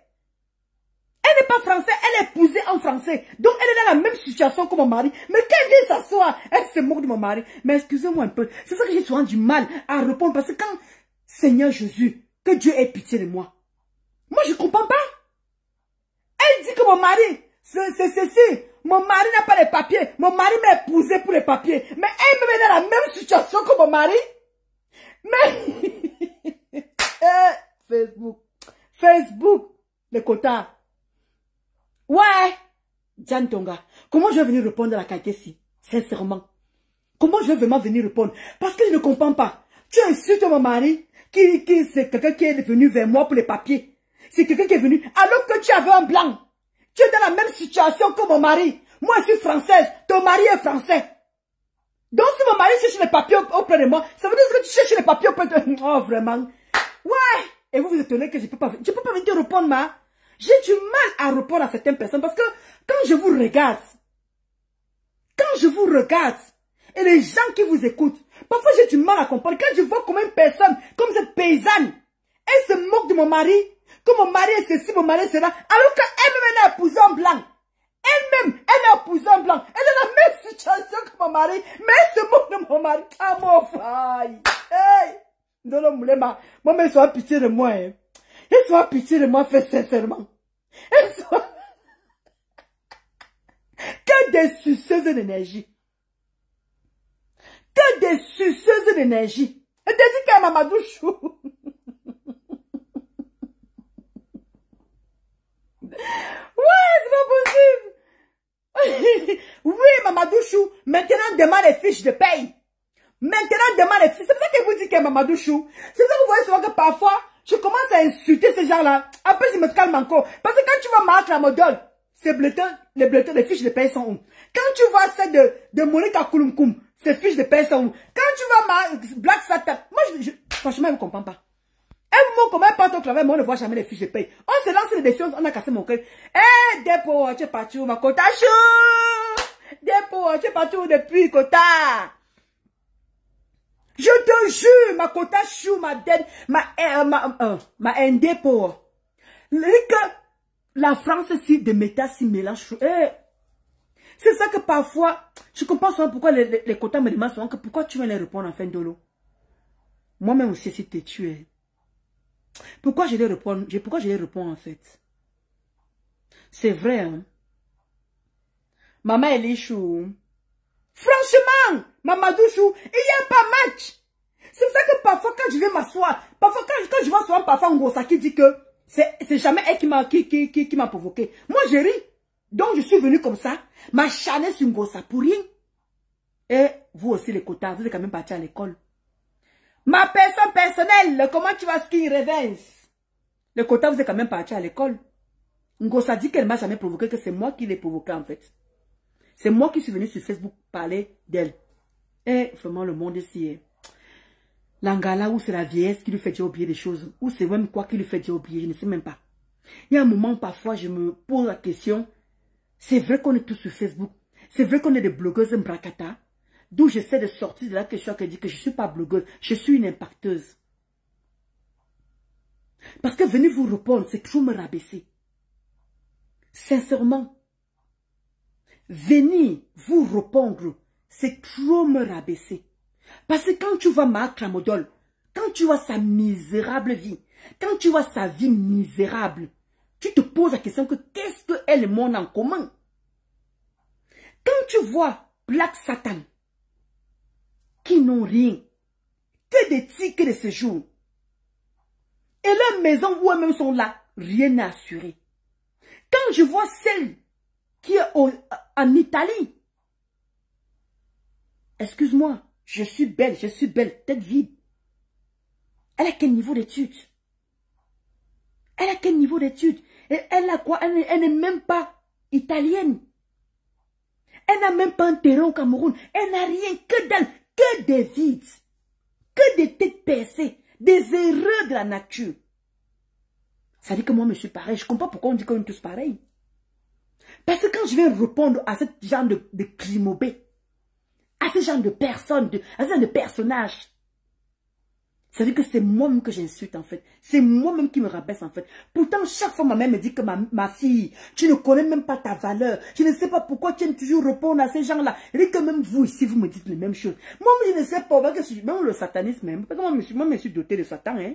Elle n'est pas française, elle est épousée en français. Donc, elle est dans la même situation que mon mari. Mais quand elle vient s'asseoir, elle se moque de mon mari. Mais excusez-moi un peu. C'est ça que j'ai souvent du mal à répondre. Parce que quand, Seigneur Jésus, que Dieu ait pitié de moi. Moi, je ne comprends pas. Elle dit que mon mari, c'est ceci. Mon mari n'a pas les papiers. Mon mari m'a épousé pour les papiers. Mais elle me met dans la même situation que mon mari. Mais... Facebook. Les quotas. Ouais. Diane Tonga. Comment je vais venir répondre à la qualité si? Sincèrement. Comment je vais vraiment venir répondre? Parce que je ne comprends pas. Tu insultes mon mari. C'est quelqu'un qui est venu vers moi pour les papiers. C'est quelqu'un qui est venu, alors que tu avais un blanc. Tu es dans la même situation que mon mari. Moi, je suis française. Ton mari est français. Donc, si mon mari cherche les papiers auprès de moi, ça veut dire que tu cherches les papiers auprès de... Oh, vraiment. Ouais. Et vous vous étonnez que je peux pas venir te répondre, ma. J'ai du mal à répondre à certaines personnes parce que quand je vous regarde, et les gens qui vous écoutent, parfois j'ai du mal à comprendre. Quand je vois comme une personne, comme cette paysanne, elle se moque de mon mari, que mon mari est ceci, mon mari est cela, alors qu'elle-même a épousé un blanc. Elle-même, elle a épousé un blanc. Elle est dans la même situation que mon mari, mais elle se moque de mon mari. Ah, mon faille. Hey! Non, non, moi, mais sois pitié de moi, hein. Elle soit pitié de moi, fait sincèrement. Elle soit... Que des suceuses d'énergie. Que des suceuses d'énergie. Elle te dit qu'elle m'a Mamadou Chou. Ouais, c'est pas possible. Oui, Mamadou Chou, maintenant demande les fiches de paye. Maintenant, demande les filles. C'est pour ça que vous dites que Mamadou Chou. C'est pour ça que vous voyez souvent que parfois, je commence à insulter ces gens-là. Après, je me calme encore. Parce que quand tu vas marquer la modèle, ces bulletins, les fiches de paie sont où? Quand tu vois ça de Monica Kouloum, ces fiches de paie sont où? Quand tu vois Black Satan, moi, franchement, je ne comprends pas. Un moment, comment elle part au travail, moi, on ne voit jamais les fiches de paie. On se lance les défis, on a cassé mon cœur. Eh, dépôt, tu es parti où, ma Kota Chou? Dépôt, tu es parti où depuis, Kota? Je te jure, ma Kota Chou, ma indépôt. La France, si de méta, si mélange chou. Eh. C'est ça que parfois, je comprends souvent pourquoi les quotas me demandent souvent que pourquoi tu viens les répondre en fin de l'eau. Moi-même aussi, si tu es tué. Pourquoi je les réponds en fait? C'est vrai, hein? Maman, elle est chou. Franchement, Mamadou Chou, il n'y a pas match. C'est pour ça que parfois, quand je vais m'asseoir, parfois, quand je vois souvent parfois Ngosa qui dit que c'est jamais elle qui m'a provoqué. Moi, je ris. Donc, je suis venu comme ça, m'acharner sur Ngosa pour rien. Et vous aussi, les quotas, vous êtes quand même partis à l'école. Ma personne personnelle, comment tu vas skier Revens? Le quota, vous êtes quand même parti à l'école. Ngosa dit qu'elle m'a jamais provoqué, que c'est moi qui l'ai provoqué en fait. C'est moi qui suis venu sur Facebook parler d'elle. Et vraiment, le monde ici est... L'Angala, où c'est la vieillesse qui lui fait déjà oublier des choses, ou c'est même quoi qui lui fait déjà oublier, je ne sais même pas. Il y a un moment, parfois, je me pose la question, c'est vrai qu'on est tous sur Facebook, c'est vrai qu'on est des blogueuses Mbrakata, d'où j'essaie de sortir de la question qui dit que je ne suis pas blogueuse, je suis une impacteuse. Parce que venir vous répondre, c'est toujours me rabaisser. Sincèrement, venir vous répondre, c'est trop me rabaisser. Parce que quand tu vois Marc Ramodol, quand tu vois sa misérable vie, quand tu vois sa vie misérable, tu te poses la question que qu'est-ce qu'elle et moi en commun? Quand tu vois Black Satan, qui n'ont rien, que des tickets de séjour, et leurs maisons où eux-mêmes sont là, rien n'est assuré. Quand je vois celle qui est en Italie, excuse-moi, je suis belle, tête vide. Elle a quel niveau d'études? Elle a quel niveau d'études? Et elle a quoi? Elle n'est même pas italienne. Elle n'a même pas un terrain au Cameroun. Elle n'a rien que d'elle, que des vides, que des têtes percées, des erreurs de la nature. Ça dit que moi, je suis pareil. Je comprends pourquoi on dit qu'on est tous pareils. Parce que quand je vais répondre à ce genre de crimobé, à ce genre de personnes, à ce genre de personnages, ça veut dire que c'est moi-même que j'insulte en fait. C'est moi-même qui me rabaisse en fait. Pourtant, chaque fois ma mère me dit que ma fille, tu ne connais même pas ta valeur. Je ne sais pas pourquoi tu aimes toujours répondre à ces gens-là. Et que même vous ici, vous me dites les mêmes choses. Moi, je ne sais pas. Même le satanisme, même. Parce que moi, je me suis doté de Satan. Hein.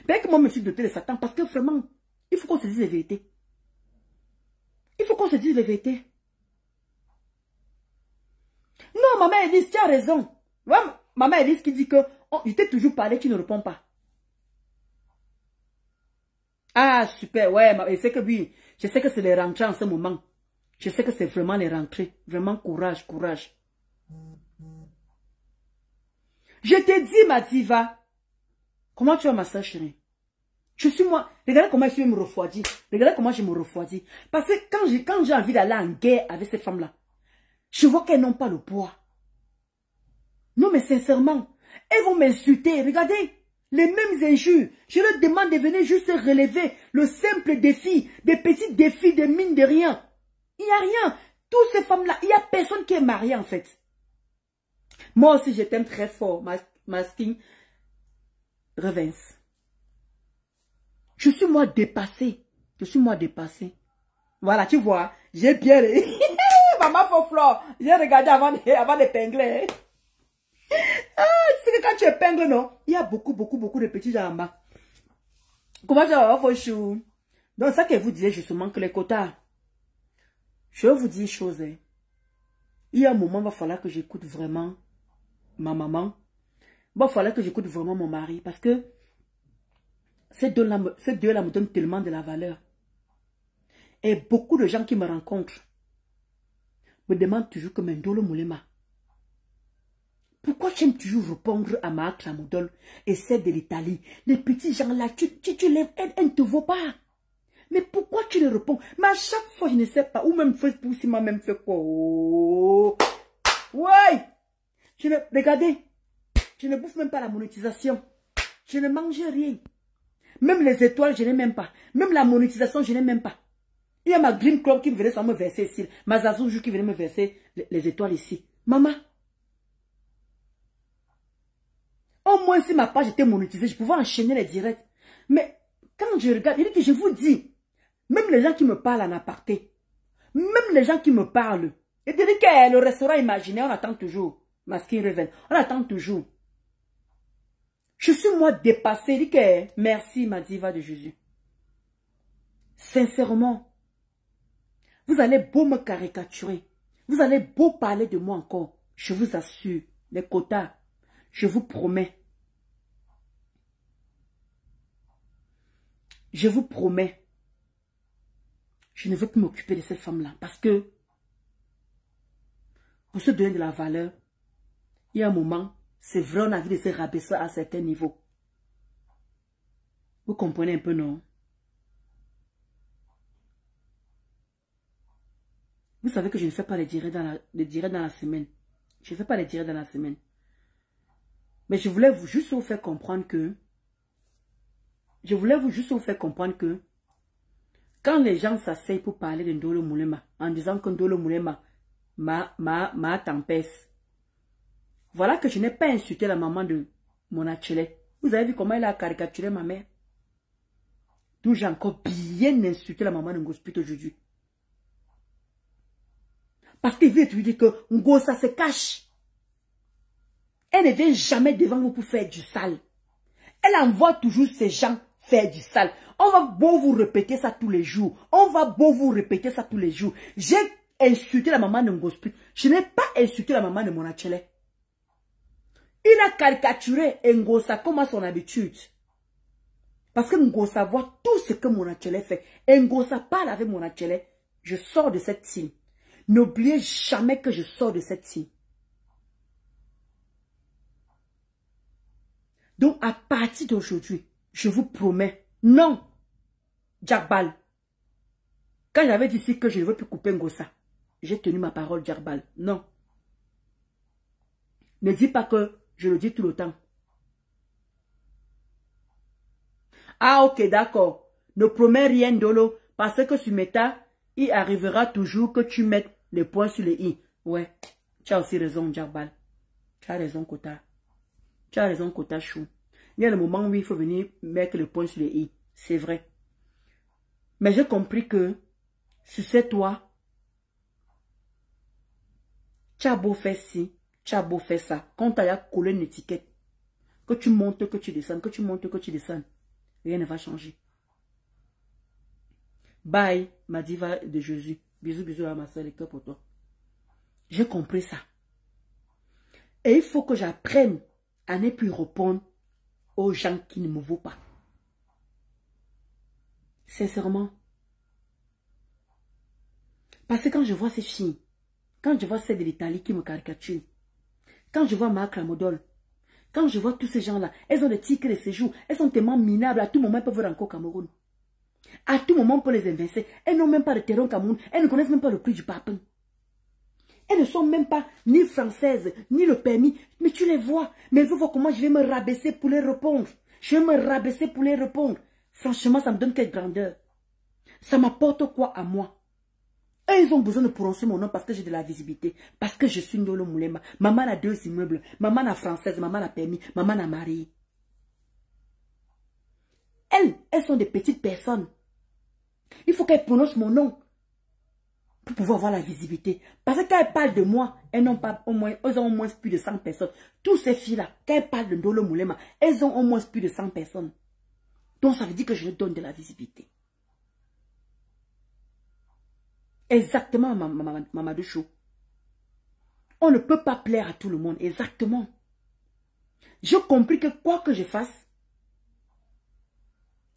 Parce que moi, je me suis doté de Satan. Parce que vraiment, il faut qu'on se dise les vérités. Il faut qu'on se dise les vérités. Non, maman Elise, tu as raison. Maman Elise qui dit que il t'est toujours parlé, tu ne réponds pas. Ah, super, ouais, je sais que oui, je sais que c'est les rentrées en ce moment. Je sais que c'est vraiment les rentrées. Vraiment, courage, courage. Je te dis, ma diva, comment tu vas ma soeur chérie? Je suis moi. Regardez comment je suis me refroidie. Regardez comment je me refroidis. Parce que quand j'ai envie d'aller en guerre avec ces femmes-là, je vois qu'elles n'ont pas le poids. Non, mais sincèrement, elles vont m'insulter. Regardez, les mêmes injures. Je leur demande de venir juste relever le simple défi, des petits défis de mine de rien. Il n'y a rien. Toutes ces femmes-là, il n'y a personne qui est marié en fait. Moi aussi, je t'aime très fort, Masking Revens. Je suis moi dépassée. Je suis moi dépassée. Voilà, tu vois, j'ai bien... Maman Foflore, j'ai regardé avant d'épingler. Ah, tu sais que quand tu épingles, non, il y a beaucoup de petits gens en bas. Comment tu vas avoir chou? Donc, ça que vous disiez justement que les quotas, je vais vous dire une chose. Hein. Il y a un moment, il va falloir que j'écoute vraiment ma maman. Il va falloir que j'écoute vraiment mon mari. Parce que ces deux-là me donnent tellement de la valeur. Et beaucoup de gens qui me rencontrent me demandent toujours que Ndolo Moulema, Pourquoi tu aimes toujours répondre à ma Clamodol et celle de l'Italie? Les petits gens là, tu les aides, elles ne te vaut pas. Mais pourquoi tu les réponds? Mais à chaque fois, je ne sais pas. Ou même Facebook, il m'a même fait quoi? Oh. Ouais. Regardez, je ne bouffe même pas la monétisation. Je ne mange rien. Même les étoiles, je n'ai même pas. Même la monétisation, je n'ai même pas. Il y a ma Green Club qui venait sans me verser ici. Ma Zazouju qui venait me verser les étoiles ici. Maman. Au moins, si ma page était monétisée, je pouvais enchaîner les directs. Mais quand je regarde, je vous dis, même les gens qui me parlent en aparté, même les gens qui me parlent, ils disent que le restaurant imaginaire, on attend toujours. Ma skin revienne. On attend toujours. Je suis moi dépassée. Il dit que merci, ma diva de Jésus. Sincèrement, vous allez beau me caricaturer. Vous allez beau parler de moi encore. Je vous assure, les quotas, je vous promets. Je vous promets. Je ne veux plus m'occuper de cette femme-là. Parce que, pour se donner de la valeur, il y a un moment, c'est vrai, on a envie de se rabaisser à certains niveaux. Vous comprenez un peu, non? Vous savez que je ne fais pas les directs dans la semaine. Je ne fais pas les directs dans la semaine. Mais je voulais juste vous faire comprendre que quand les gens s'asseyent pour parler de Ndolo Moulema, en disant que Ndolo Moulema m'a tempête, voilà que je n'ai pas insulté la maman de Monachele. Vous avez vu comment elle a caricaturé ma mère? D'où j'ai encore bien insulté la maman de Ngospit aujourd'hui. Parce qu'il veut te dire que Ngosa se cache. Elle ne vient jamais devant vous pour faire du sale. Elle envoie toujours ces gens faire du sale. On va beau vous répéter ça tous les jours. J'ai insulté la maman de Ngospit. Je n'ai pas insulté la maman de Monachele. Il a caricaturé Ngosa comme à son habitude. Parce que Ngosa voit tout ce que Monachele fait. Ngosa parle avec Monachele. Je sors de cette team. N'oubliez jamais que je sors de cette team. Donc, à partir d'aujourd'hui, je vous promets, non, Djarbal. Quand j'avais dit ici que je ne veux plus couper Ngosa, j'ai tenu ma parole, Djarbal. Non. Ne dis pas que je le dis tout le temps. Ah, ok, d'accord. Ne promets rien, Dolo, parce que sur Meta, il arrivera toujours que tu mettes les points sur les i. Ouais, tu as aussi raison, Djarbal. Tu as raison, Kota. Tu as raison, Kota Chou. Il y a le moment où il faut venir mettre le point sur les i. C'est vrai. Mais j'ai compris que, sur cette toi, tu as beau faire ci, tu as beau faire ça. Quand tu as collé une étiquette, que tu montes, que tu descends, que tu montes, que tu descends, rien ne va changer. Bye, ma diva de Jésus. Bisous, bisous à ma soeur, les cœurs pour toi. J'ai compris ça. Et il faut que j'apprenne à ne plus répondre aux gens qui ne me vaut pas. Sincèrement. Parce que quand je vois ces filles, quand je vois celles de l'Italie qui me caricaturent, quand je vois Marc Lamodol, quand je vois tous ces gens-là, elles ont des tickets de séjour, elles sont tellement minables, à tout moment elles peuvent venir encore au Cameroun. À tout moment, on peut les inverser. Elles n'ont même pas de terrain au Cameroun. Elles ne connaissent même pas le prix du papin. Elles ne sont même pas ni françaises, ni le permis. Mais tu les vois. Mais vous voyez comment je vais me rabaisser pour les répondre. Je vais me rabaisser pour les répondre. Franchement, ça me donne quelle grandeur. Ça m'apporte quoi à moi? Et ils ont besoin de prononcer mon nom parce que j'ai de la visibilité. Parce que je suis Ndolo Moulema. Maman a 2 immeubles. Maman a française, maman a permis, maman a marié. Elles sont des petites personnes. Il faut qu'elles prononcent mon nom pour pouvoir avoir la visibilité. Parce que quand elles parlent de moi, elles ont au moins plus de 100 personnes. Toutes ces filles-là, quand elles parlent de Ndolo Moulema, elles ont au moins plus de 100 personnes. Donc ça veut dire que je donne de la visibilité. Exactement, Mamadou Chou. On ne peut pas plaire à tout le monde. Exactement. J'ai compris que quoi que je fasse,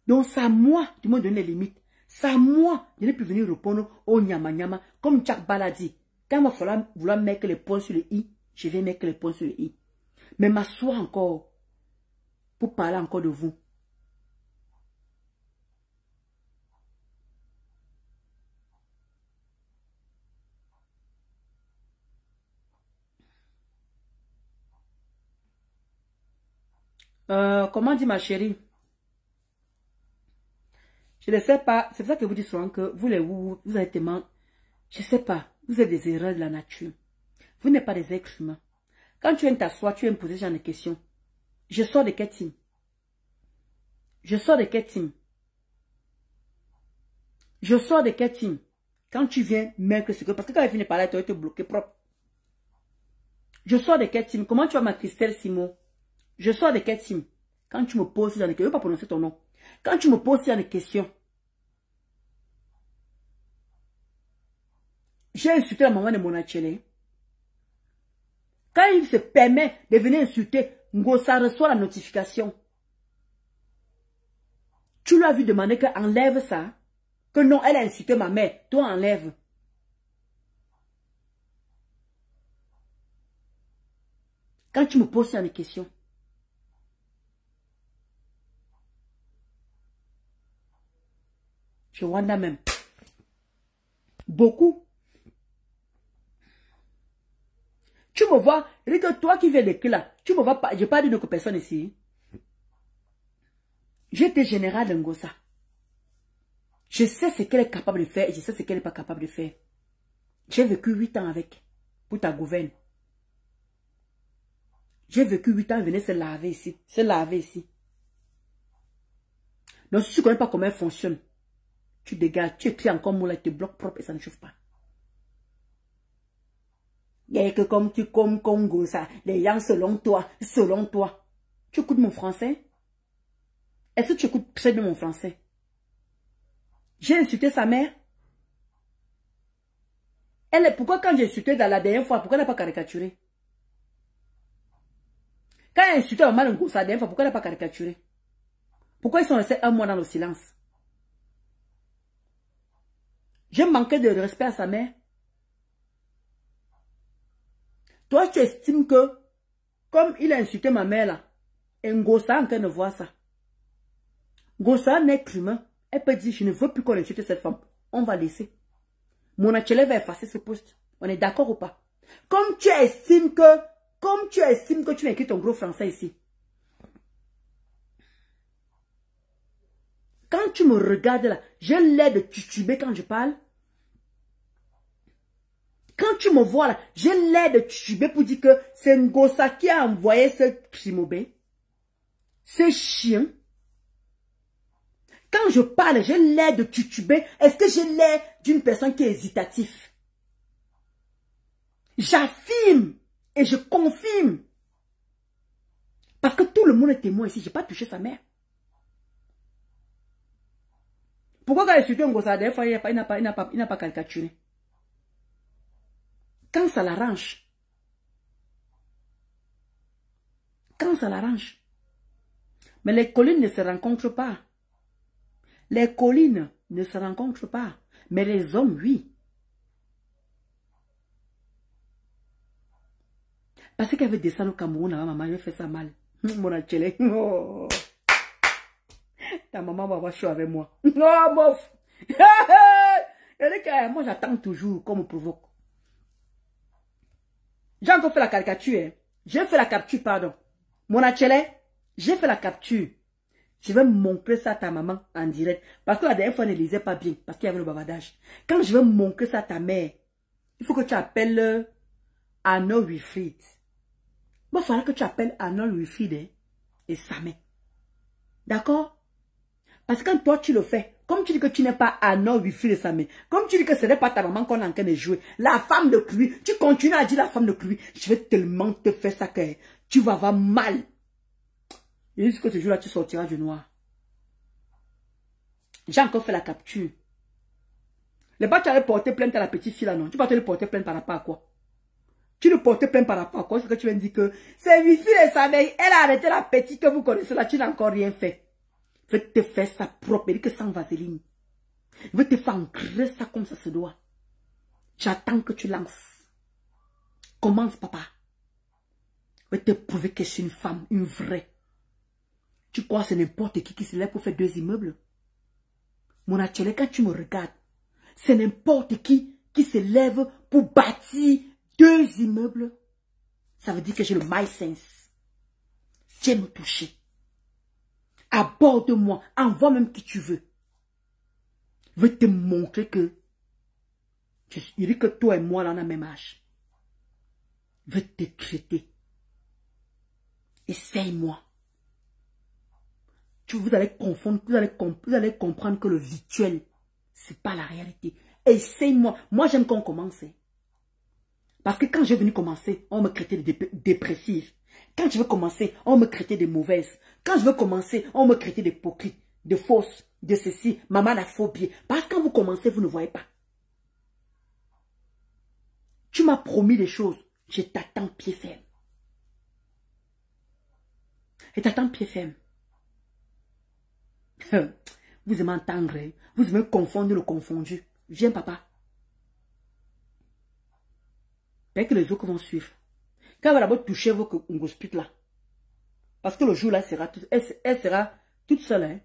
donc c'est à moi de me donner les limites. C'est à moi de ne plus venir répondre au nyama-nyama. Comme Djarbal a dit, quand il va falloir vouloir mettre les points sur le i, je vais mettre les points sur le i. Mais m'asseoir encore pour parler encore de vous. Comment dit ma chérie? Je ne sais pas. C'est pour ça que vous dites souvent que vous êtes tellement... Je ne sais pas. Vous êtes des erreurs de la nature. Vous n'êtes pas des êtres humains. Quand tu viens t'asseoir, tu viens me poser ce genre de questions. Je sors de quel team? Je sors de quel team? Je sors de quel team? Quand tu viens, même que ce que... Parce que quand il finit par là, tu vas te bloquer propre. Je sors de quel team? Comment tu vas ma Christelle Simon? Je sors de quel team? Quand tu me poses ce genre de questions, je ne vais pas prononcer ton nom. Quand tu me poses ce genre de questions, j'ai insulté la maman de mon Achele. Quand il se permet de venir insulter, Ngosa reçoit la notification. Tu lui as vu demander qu'elle enlève ça. Que non, elle a insulté ma mère. Toi, enlève. Quand tu me poses ce genre de questions, je wonder même. Beaucoup. Tu me vois, dis que toi qui viens de là, tu me vois pas, je parle d'une autre personne ici. J'étais général de Ngosa. Je sais ce qu'elle est capable de faire et je sais ce qu'elle n'est pas capable de faire. J'ai vécu 8 ans avec, pour ta gouverne. J'ai vécu 8 ans, elle venait se laver ici. Se laver ici. Donc si tu ne connais pas comment elle fonctionne, tu dégages, tu écris encore mot là, tu te bloques propre et ça ne chauffe pas. Il y a que comme tu comme Congo, ça, les gens selon toi. Tu écoutes mon français? Est-ce que tu écoutes très bien mon français? J'ai insulté sa mère. Pourquoi quand j'ai insulté dans la dernière fois, pourquoi elle n'a pas caricaturé? Quand elle a insulté maman de Ngosa la dernière fois, pourquoi elle n'a pas caricaturé? Pourquoi ils sont restés un mois dans le silence? J'ai manqué de respect à sa mère. Toi, tu estimes que, comme il a insulté ma mère là, et Ngosa en train de voir ça. Ngosa n'est être humain. Elle peut dire, je ne veux plus qu'on insulte cette femme. On va laisser. Mon Achele va effacer ce poste. On est d'accord ou pas? Comme tu estimes que tu as écrit ton gros français ici. Quand tu me regardes là, j'ai l'air de tituber quand je parle. Quand tu me vois là, j'ai l'air de tituber pour dire que c'est Ngosa qui a envoyé ce Chimobé. Ce chien. Quand je parle, j'ai l'air de tituber. Est-ce que j'ai l'air d'une personne qui est hésitative? J'affirme et je confirme. Parce que tout le monde est témoin ici. Je n'ai pas touché sa mère. Pourquoi quand il a insulté Ngosa la dernière fois, il n'a pas caricaturé? Quand ça l'arrange. Quand ça l'arrange. Mais les collines ne se rencontrent pas. Les collines ne se rencontrent pas. Mais les hommes, oui. Parce qu'elle veut descendre au Cameroun, maman, je fais ça mal. Mon Achele. Oh. Ta maman va avoir chaud avec moi. Non, bof. Moi, j'attends toujours qu'on me provoque. J'ai encore fait la caricature. Hein. J'ai fait la capture, pardon. Mon Achele, j'ai fait la capture. Je vais montrer ça à ta maman en direct. Parce que la dernière fois, elle ne lisait pas bien. Parce qu'il y avait le bavardage. Quand je vais montrer ça à ta mère, il faut que tu appelles Arnold Wilfried. Bon, il faudra que tu appelles Arnold Wilfried hein, et Samé. D'accord? Parce que quand toi, tu le fais, comme tu dis que tu n'es pas Arnold Wilfried et Samé, comme tu dis que ce n'est pas ta maman qu'on est en train de jouer, la femme de pluie, tu continues à dire la femme de pluie, je vais tellement te faire ça que tu vas avoir mal. Et jusqu'à ce jour-là, tu sortiras du noir. J'ai encore fait la capture. Les pas tu allais porter plainte à la petite fille là, non? Tu vas te le porter plainte par rapport à quoi? Tu le portais plainte par rapport à quoi? C'est que tu viens de dire que c'est Wifi et sa mère. Elle a arrêté la petite que vous connaissez là. Tu n'as encore rien fait. Je vais te faire ça propre. Il dit que sans vaseline. Je vais te faire ancrer ça comme ça se doit. J'attends que tu lances. Commence, papa. Je vais te prouver que je suis une femme, une vraie. Tu crois que c'est n'importe qui se lève pour faire 2 immeubles? Mon atelier, quand tu me regardes, c'est n'importe qui se lève pour bâtir 2 immeubles. Ça veut dire que j'ai le my sense. Viens me toucher. Aborde-moi. Envoie même qui tu veux. Je veux te montrer que il dit que toi et moi, là, on a le même âge. Je veux te traiter. Essaye-moi. Vous allez confondre, vous allez comprendre que le virtuel, c'est pas la réalité. Essaye-moi. Moi, j'aime qu'on commence. Parce que quand j'ai venu commencer, on me traitait de dépressive. Quand je veux commencer, on me traitait de mauvaise. Quand je veux commencer, on me traitait d'hypocrite, de fausse, de ceci, maman la phobie. Parce que quand vous commencez, vous ne voyez pas. Tu m'as promis des choses. Je t'attends pied ferme. Je t'attends pied ferme. Vous aimez entendre, hein? Vous aimez confondre le confondu. Viens, papa. Peut-être que les autres vont suivre. Quand elle va d'abord toucher vos ngosputes là. Parce que le jour là, elle sera toute seule. Hein?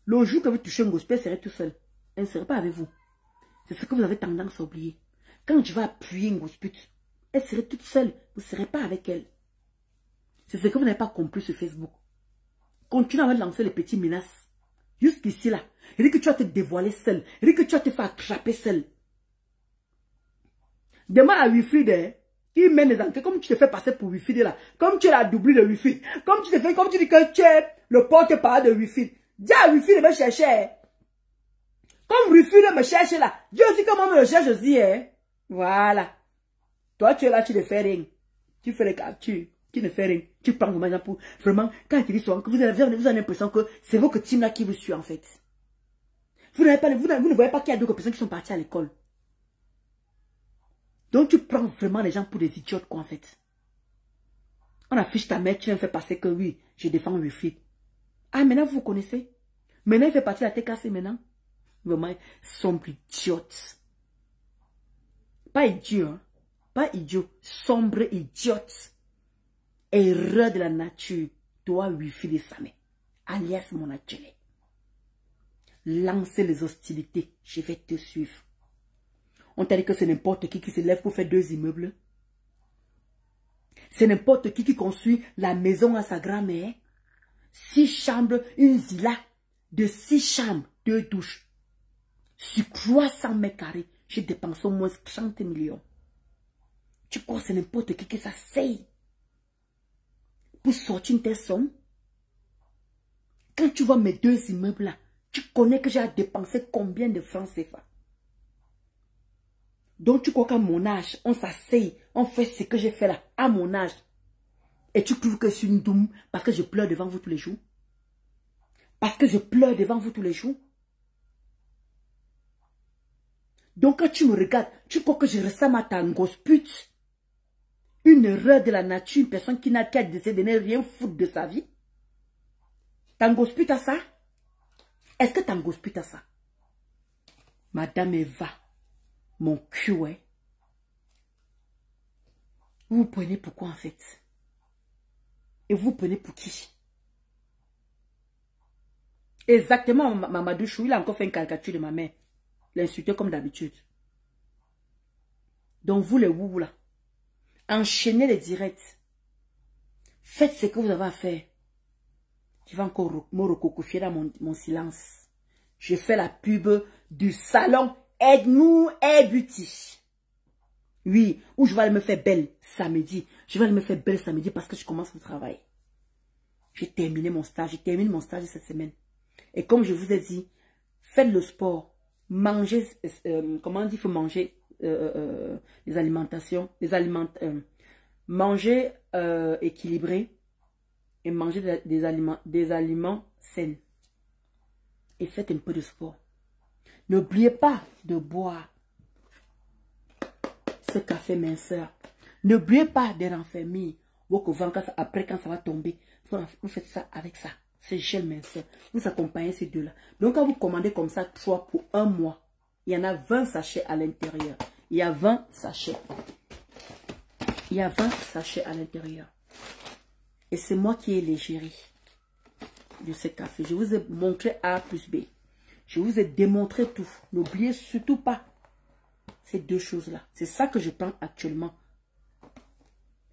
Le jour que vous touchez ngospute, elle sera toute seule. Elle ne sera pas avec vous. C'est ce que vous avez tendance à oublier. Quand je vais appuyer ngospute, elle serait toute seule. Vous ne serez pas avec elle. C'est ce que vous n'avez pas compris sur Facebook. Continue à lancer les petits menaces. Jusqu'ici là. Il dit que tu vas te dévoiler seul. Il dit que tu vas te faire attraper seul. Demande à Wilfried, il mène les enquêtes. Comme tu te fais passer pour Wilfried là. Comme tu es la doublure de Wilfried. Comme tu te fais, comme tu dis que tu es le porte-parole de Wilfried. Dis à Wilfried de me chercher. Comme Wilfried me cherche là. Dieu aussi comment me le cherche aussi. Hein? Voilà. Toi tu es là, tu ne fais rien. Tu fais les captures. Tu ne fais rien. Tu prends vraiment pour... Vraiment, quand il te dit souvent que vous avez l'impression que c'est votre team là qui vous suit en fait. Vous ne voyez pas qu'il y a d'autres personnes qui sont parties à l'école. Donc tu prends vraiment les gens pour des idiotes quoi en fait. On affiche ta mère, tu viens faire passer que oui, je défends Wilfried. Ah maintenant vous connaissez. Maintenant il fait partie de la TKC maintenant. Vraiment, sombre idiote. Pas idiot, hein. Pas idiot. Sombre idiote. Erreur de la nature. Toi, Wilfried Samé. Alias mon atelier. Lancez les hostilités. Je vais te suivre. On t'a dit que c'est n'importe qui se lève pour faire 2 immeubles. C'est n'importe qui construit la maison à sa grand-mère. 6 chambres, une villa de 6 chambres, 2 douches. Sur 300 mètres carrés, j'ai dépensé au moins 30 millions. Tu crois que c'est n'importe qui s'asseye pour sortir une telle somme? Quand tu vois mes 2 immeubles là, tu connais que j'ai dépensé combien de francs CFA? Donc tu crois qu'à mon âge, on s'asseye, on fait ce que j'ai fait là, à mon âge. Et tu trouves que je suis une doum parce que je pleure devant vous tous les jours? Parce que je pleure devant vous tous les jours? Donc quand tu me regardes, tu crois que je ressemble à ta grosse pute? Une erreur de la nature, une personne qui n'a qu'à décider de ne rien foutre de sa vie? Ta grosse pute a ça? Est-ce que ta grosse pute a ça? Madame Eva, mon cul, ouais. Vous vous prenez pour quoi en fait? Et vous vous prenez pour qui? Exactement, Mamadou Chou, il a encore fait une caricature de ma mère. L'insulter comme d'habitude. Donc vous les woubou là, enchaînez les directs. Faites ce que vous avez à faire. Je vais encore me recocofier dans mon silence. Je fais la pub du salon Aide-nous Air Beauty. Oui, où je vais aller me faire belle samedi. Je vais aller me faire belle samedi parce que je commence le travail. J'ai terminé mon stage. J'ai terminé mon stage cette semaine. Et comme je vous ai dit, faites le sport. Mangez, comment on dit, il faut manger les alimentations, manger équilibré et manger des aliments sains. Et faites un peu de sport. N'oubliez pas de boire ce café minceur. N'oubliez pas de renfermer votre ventre après quand ça va tomber. Vous faites ça avec ça. C'est gel minceur. Vous accompagnez ces deux-là. Donc quand vous commandez comme ça 3 pour 1 mois, il y en a 20 sachets à l'intérieur. Il y a 20 sachets. Il y a 20 sachets à l'intérieur. Et c'est moi qui ai l'égérie de ce café. Je vous ai montré A plus B. Je vous ai démontré tout. N'oubliez surtout pas ces deux choses-là. C'est ça que je prends actuellement.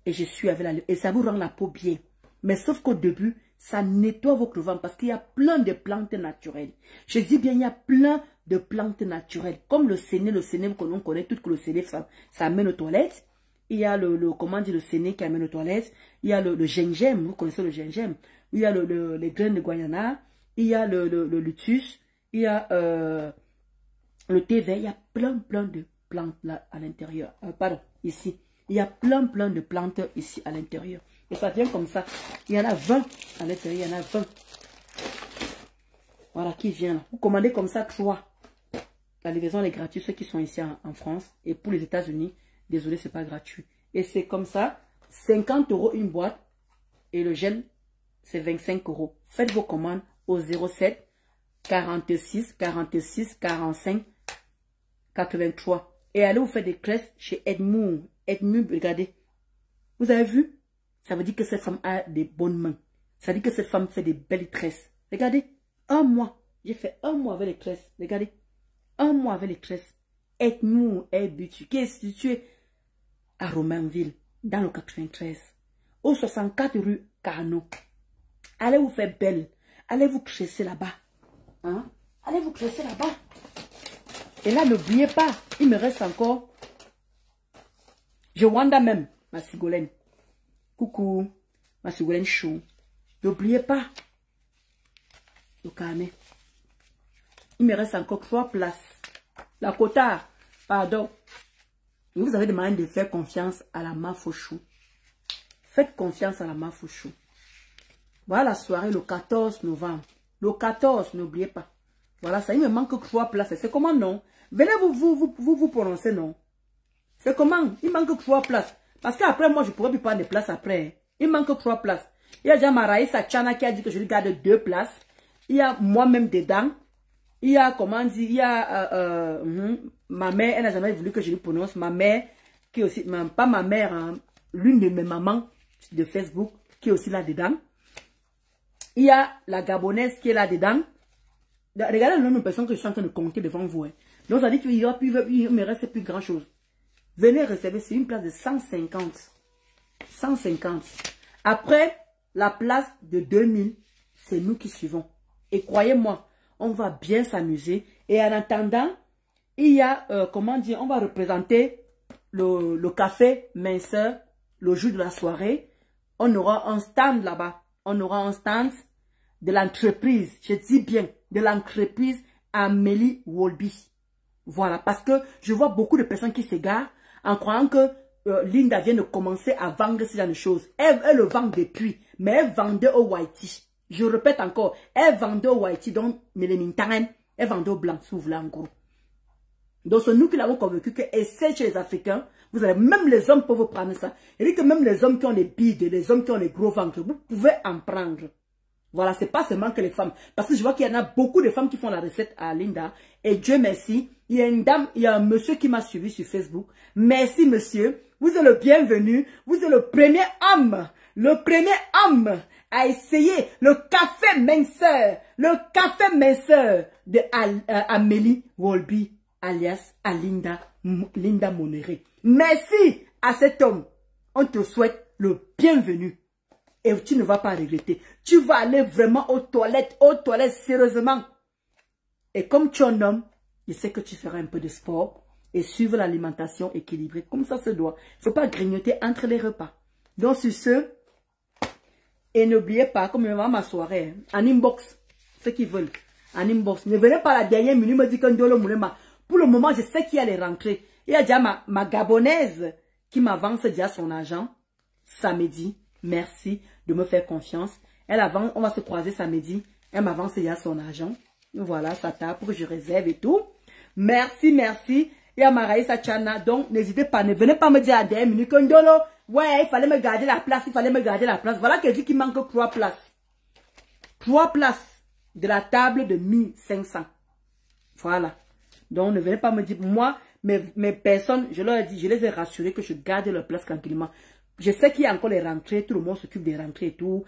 Et je suis avec la... Et ça vous rend la peau bien. Mais sauf qu'au début, ça nettoie votre ventre parce qu'il y a plein de plantes naturelles. Je dis bien, il y a plein de plantes naturelles. Comme le séné, on connaît tout que le séné, ça amène aux toilettes. Il y a comment dire, le séné qui amène aux toilettes. Il y a le gingembre, vous connaissez le gingembre. Il y a les graines de guayana. Il y a le lutus. Il y a le thé vert. Il y a plein de plantes là à l'intérieur. Pardon, ici. Il y a plein de plantes ici à l'intérieur. Et ça vient comme ça. Il y en a 20 à l'intérieur. Il y en a 20. Voilà qui vient là. Vous commandez comme ça 3. La livraison est gratuite. Ceux qui sont ici en France. Et pour les États-Unis, désolé, c'est pas gratuit. Et c'est comme ça. 50 € une boîte. Et le gel, c'est 25 €. Faites vos commandes au 07 46 46 45 83. Et allez vous faire des tresses chez Edmund. Edmund, regardez. Vous avez vu? Ça veut dire que cette femme a des bonnes mains. Ça veut dire que cette femme fait des belles tresses. Regardez. 1 mois. J'ai fait 1 mois avec les tresses. Regardez. 1 mois avec les tresses. Edmund est butu. Qui est situé à Romainville, dans le 93. Au 64 rue Carnot. Allez vous faire belle. Allez vous tresser là-bas. Hein? Allez vous tresser là-bas. Et là, n'oubliez pas, il me reste encore. Je wanda même, ma Sigolène. Coucou, ma Sigolène chou. N'oubliez pas. Le carnet. Il me reste encore 3 places. La quota, pardon. Et vous avez demandé de faire confiance à la Mafouchou. Faites confiance à la Mafouchou. Voilà la soirée le 14 novembre. Le 14, n'oubliez pas. Voilà ça, il me manque 3 places. C'est comment non? Venez vous prononcer non. C'est comment? Il manque 3 places. Parce qu'après moi, je pourrais plus prendre des places après. Il manque 3 places. Il y a déjà Maraïsa Tchana qui a dit que je lui garde 2 places. Il y a moi-même dedans. Il y a, comment dire, il y a ma mère, elle n'a jamais voulu que je lui prononce. Ma mère, qui est aussi, pas ma mère, hein, l'une de mes mamans de Facebook, qui est aussi là-dedans. Il y a la Gabonaise qui est là-dedans. Regardez le nombre de personnes que je suis en train de compter devant vous. Hein. Donc ça dit qu'il ne me reste plus grand-chose. Venez réserver, c'est une place de 150. 150. Après, la place de 2000, c'est nous qui suivons. Et croyez-moi, on va bien s'amuser. Et en attendant, il y a, comment dire, on va représenter le café minceur le jour de la soirée. On aura un stand là-bas. On aura un stand de l'entreprise. Je dis bien, de l'entreprise Amélie Wolby. Voilà, parce que je vois beaucoup de personnes qui s'égarent en croyant que Linda vient de commencer à vendre ce genre de choses. Elle le vend depuis, mais elle vendait au Whitey. Je répète encore, elle vendait au Whitey, donc elle vendait au blanc, si vous voulez en gros. Donc c'est nous qui l'avons convaincu que essayez chez les Africains, vous avez même les hommes peuvent prendre ça. Et dit que même les hommes qui ont les bides, les hommes qui ont les gros ventres, vous pouvez en prendre. Voilà, c'est pas seulement que les femmes. Parce que je vois qu'il y en a beaucoup de femmes qui font la recette à Linda. Et Dieu merci, il y a une dame, il y a un monsieur qui m'a suivi sur Facebook. Merci monsieur, vous êtes le bienvenu. Vous êtes le premier homme à essayer le café minceur. Le café minceur de Amélie Wolby, alias Linda Monéré. Merci à cet homme. On te souhaite le bienvenu. Et tu ne vas pas regretter. Tu vas aller vraiment aux toilettes sérieusement. Et comme tu es un homme, je sais que tu feras un peu de sport et suivre l'alimentation équilibrée comme ça se doit. Il ne faut pas grignoter entre les repas. Donc sur ce, et n'oubliez pas, comme je vais à ma soirée, en inbox, ceux qui veulent, en inbox. Ne venez pas à la dernière minute me dire que pour le moment, je sais qu'il y a les rentrées. Il y a déjà ma Gabonaise qui m'avance déjà son argent samedi. Merci de me faire confiance. Elle avance, on va se croiser samedi. Elle m'avance déjà son argent. Voilà, ça tape pour que je réserve et tout. Merci, merci. Et à Maraïsa Tchana, donc n'hésitez pas, ne venez pas me dire à des minutes que Ndolo, ouais, il fallait me garder la place, il fallait me garder la place. Voilà qu'elle dit qu'il manque 3 places. 3 places de la table de 1500. Voilà. Donc ne venez pas me dire, moi, mes personnes, je leur ai dit, je les ai rassurés que je garde leur place tranquillement. Je sais qu'il y a encore les rentrées, tout le monde s'occupe des rentrées et tout.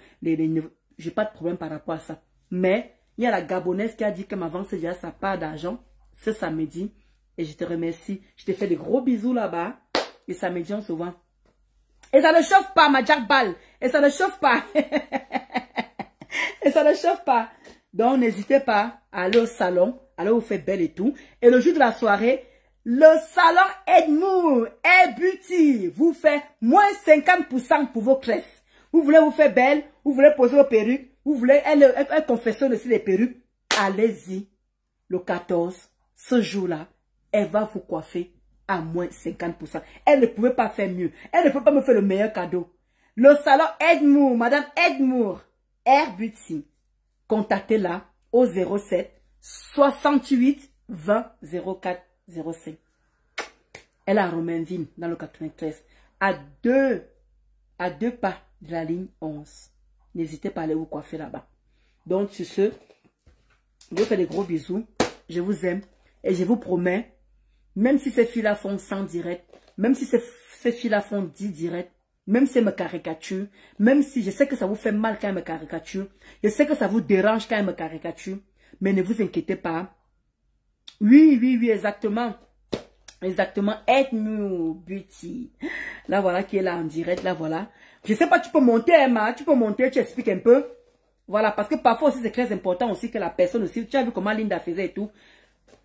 J'ai pas de problème par rapport à ça. Mais il y a la Gabonaise qui a dit qu'elle m'avance déjà sa part d'argent ce samedi. Et je te remercie. Je te fais des gros bisous là-bas. Et samedi, on se voit. Et ça ne chauffe pas, ma Jack Ball. Et ça ne chauffe pas. Et ça ne chauffe pas. Donc, n'hésitez pas à aller au salon. Allez vous faire belle et tout. Et le jour de la soirée, le salon Edmour et Beauty vous fait moins 50% pour vos tresses. Vous voulez vous faire belle, vous voulez poser vos perruques, vous voulez, elle confectionne aussi les perruques. Allez-y, le 14, ce jour-là, elle va vous coiffer à moins 50%. Elle ne pouvait pas faire mieux. Elle ne peut pas me faire le meilleur cadeau. Le salon Edmour, Madame Edmour, Air Beauty, contactez-la au 07 68 20 04 05. Elle est à Romainville, dans le 93, à deux pas de la ligne 11. N'hésitez pas à aller vous coiffer là-bas. Donc, sur ce, je vous fais des gros bisous. Je vous aime. Et je vous promets, même si ces filles-là font 100 directs, même si ces filles-là font 10 directs, même si elles me caricaturent, même si je sais que ça vous fait mal quand elles me caricaturent, je sais que ça vous dérange quand elles me caricaturent, mais ne vous inquiétez pas. Oui, exactement. Exactement. Aide-nous, Beauty. Là, voilà, qui est là en direct. Là, voilà. Je sais pas, tu peux monter, Emma. Tu peux monter, tu expliques un peu. Voilà, parce que parfois aussi, c'est très important aussi que la personne aussi. Tu as vu comment Linda faisait et tout.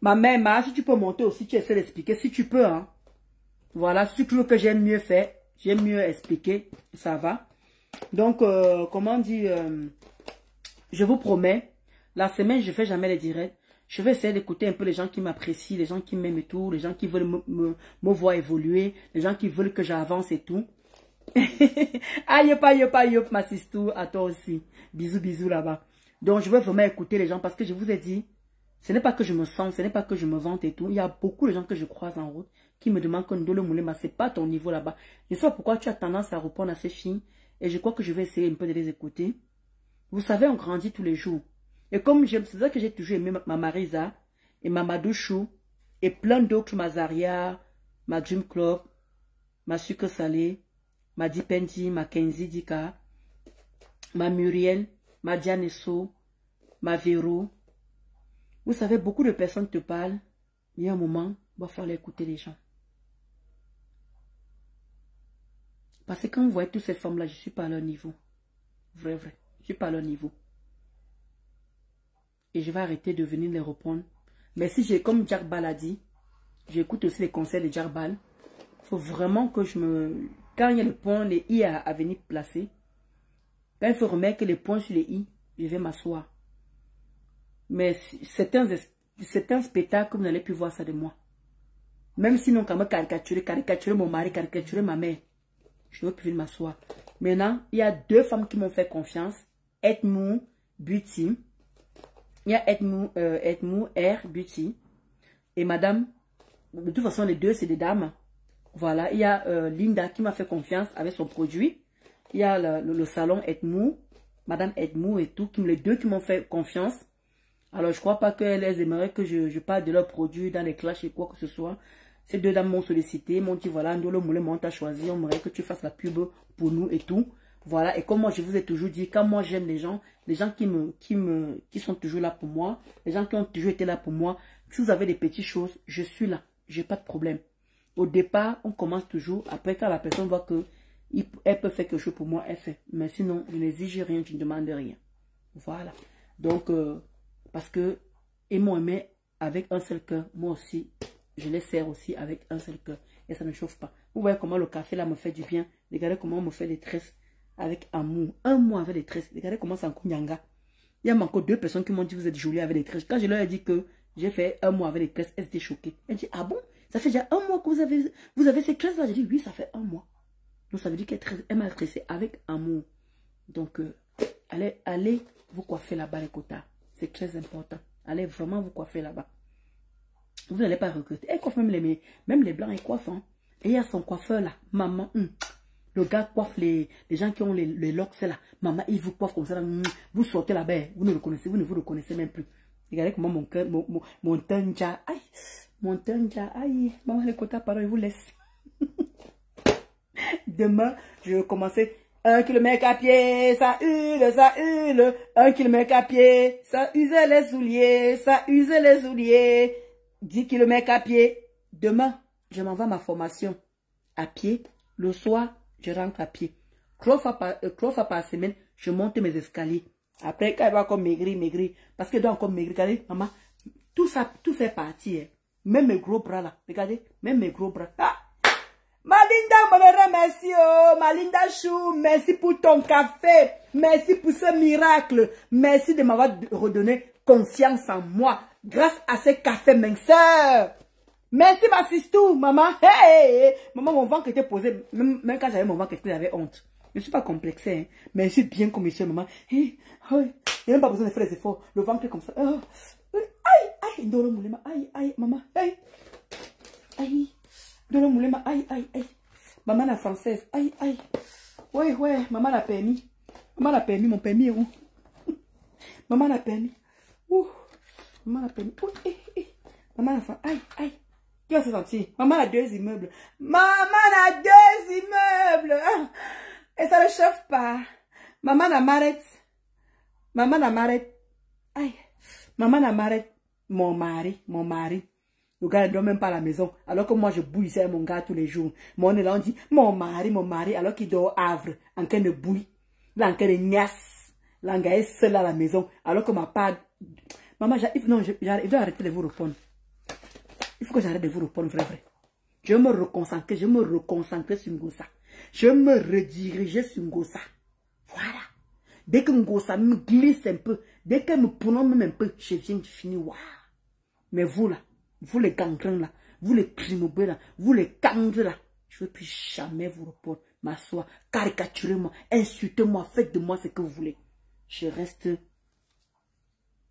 Ma mère, Emma, si tu peux monter aussi, tu essaies d'expliquer. Si tu peux, hein. Voilà, si tu veux que j'aime mieux faire, j'aime mieux expliquer, ça va. Donc, comment dire, je vous promets, la semaine, je fais jamais les directs. Je vais essayer d'écouter un peu les gens qui m'apprécient, les gens qui m'aiment et tout, les gens qui veulent me voir évoluer, les gens qui veulent que j'avance et tout. Aïe, ma sistou, à toi aussi. Bisous là-bas. Donc, je veux vraiment écouter les gens parce que je vous ai dit, ce n'est pas que je me sens, ce n'est pas que je me vante et tout. Il y a beaucoup de gens que je croise en route qui me demandent que Ndolo Moulema, c'est pas ton niveau là-bas. Je sais pas pourquoi tu as tendance à répondre à ces filles et je crois que je vais essayer un peu de les écouter. Vous savez, on grandit tous les jours. Et comme c'est ça que j'ai toujours aimé ma Marisa et ma Madouchou et plein d'autres, ma Zaria, ma Dream Club, ma Sucre Salé, ma Dipendi, ma Kenzi Dika, ma Muriel, ma Dianesso, ma Véro. Vous savez, beaucoup de personnes te parlent. Il y a un moment, il va falloir écouter les gens. Parce que quand vous voyez toutes ces femmes-là, je ne suis pas à leur niveau. Vrai. Je ne suis pas à leur niveau. Et je vais arrêter de venir les reprendre. Mais si j'ai, comme Jack Ball a dit, j'écoute aussi les conseils de Jack Ball. Il faut vraiment que je me... Quand il y a le point, les i à venir placer, quand il faut remettre les points sur les i, je vais m'asseoir. Mais c'est un spectacle que vous n'allez plus voir ça de moi. Même sinon, quand me caricaturer mon mari, caricaturer ma mère, je ne veux plus m'asseoir. Maintenant, il y a deux femmes qui m'ont fait confiance. Edmour, Beauty. Il y a Edmour, Air, Beauty. Et madame, de toute façon, les deux, c'est des dames. Voilà, il y a Linda qui m'a fait confiance avec son produit. Il y a le salon Edmour, madame Edmour et tout, les deux qui m'ont fait confiance. Alors, je ne crois pas qu'elles aimeraient que je parle de leurs produits dans les clashs et quoi que ce soit. Ces deux dames m'ont sollicité, m'ont dit, voilà, Ndolo Moulema, on t'a choisi, on aimerait que tu fasses la pub pour nous et tout. Voilà, et comme moi, je vous ai toujours dit, quand moi j'aime les gens qui sont toujours là pour moi, les gens qui ont toujours été là pour moi, si vous avez des petites choses, je suis là, j'ai pas de problème. Au départ, on commence toujours, après quand la personne voit qu'elle peut faire quelque chose pour moi, elle fait. Mais sinon, je n'exige rien, je ne demande rien. Voilà. Donc, parce que ils m'ont aimé avec un seul cœur, moi aussi, je les sers aussi avec un seul cœur. Et ça ne chauffe pas. Vous voyez comment le café là me fait du bien. Regardez comment on me fait des tresses avec amour. Un mois avec des tresses. Regardez comment c'est en Kunyanga. Il y a encore deux personnes qui m'ont dit vous êtes jolie avec des tresses. Quand je leur ai dit que j'ai fait un mois avec des tresses, elles étaient choquées. Elles dit ah bon? Ça fait déjà un mois que vous avez ces tresses là? J'ai dit oui, ça fait un mois. Donc ça veut dire qu'elle m'a tressé avec amour. Donc allez vous coiffer là-bas les quotas. C'est très important. Allez vraiment vous coiffer là-bas. Vous n'allez pas regretter. Elle coiffe même les blancs, elle coiffe. Hein. Et il y a son coiffeur là. Maman, le gars coiffe les gens qui ont les locks là. Maman, il vous coiffe comme ça. Là, vous sortez là-bas. Vous ne le connaissez, vous ne vous reconnaissez même plus. Regardez comment mon cœur, mon teint, aïe, Mon tenja, aïe, maman, les quotas, pardon, je vous laisse. Demain, je vais commencer 1 kilomètre à pied, ça hule, ça hule. 1 kilomètre à pied, ça use les souliers, ça use les souliers. 10 kilomètres à pied. Demain, je m'envoie à ma formation à pied. Le soir, je rentre à pied. 3 fois par semaine, je monte mes escaliers. Après, quand elle va encore maigrir, parce qu'elle doit encore maigrir, regardez, maman, tout ça, tout fait partie. Hein. Même mes gros bras là, regardez, même mes gros bras. Ah! Malinda, me remercie, oh, Malinda Chou, merci pour ton café, merci pour ce miracle, merci de m'avoir redonné confiance en moi, grâce à ce café minceur. Merci ma sistou, maman. Hey, maman, mon ventre était posé, même quand j'avais mon ventre, j'avais honte. Je ne suis pas complexée, hein, mais je suis bien comme monsieur, maman. Hey, il n'y a même pas besoin de faire des efforts, le ventre est comme ça. Oh, aïe, aïe, dans le moulin, aïe, aïe, maman, aïe, aïe. Dans le moulin, aïe, aïe, aïe. Maman la française, aïe, aïe. Ouais, ouais, maman l'a permis. Maman l'a permis, mon permis est où? Maman l'a permis. Ouh. Maman l'a permis. Ouh, Maman la française, aïe, aïe. Qui va se sentir? Maman a 2 immeubles. Maman a 2 immeubles. Et ça ne chauffe pas. Maman la m'arrête. Maman la m'arrête. Aïe. Maman la m'arrête. Mon mari. Le gars ne dort même pas à la maison. Alors que moi, je bouille avec mon gars tous les jours. Moi, on est là, on dit, mon mari, alors qu'il dort au Havre, en train de bouille. Là, en train de niasse. Là, le gars est seul à la maison. Alors que ma part... Maman, non, je dois arrêter de vous répondre. Il faut que j'arrête de vous répondre, vrai. Je vais me reconcentrer sur Ngossa. Je vais me rediriger sur Ngossa. Voilà. Dès que Ngossa me glisse un peu, dès qu'elle me prononce même un peu, je viens de finir. Waouh. Mais vous, là, vous les gangrins là, vous les primobés là, vous les candres là, je ne veux plus jamais vous répondre, m'asseoir, caricaturez-moi, insultez-moi, faites de moi ce que vous voulez. Je reste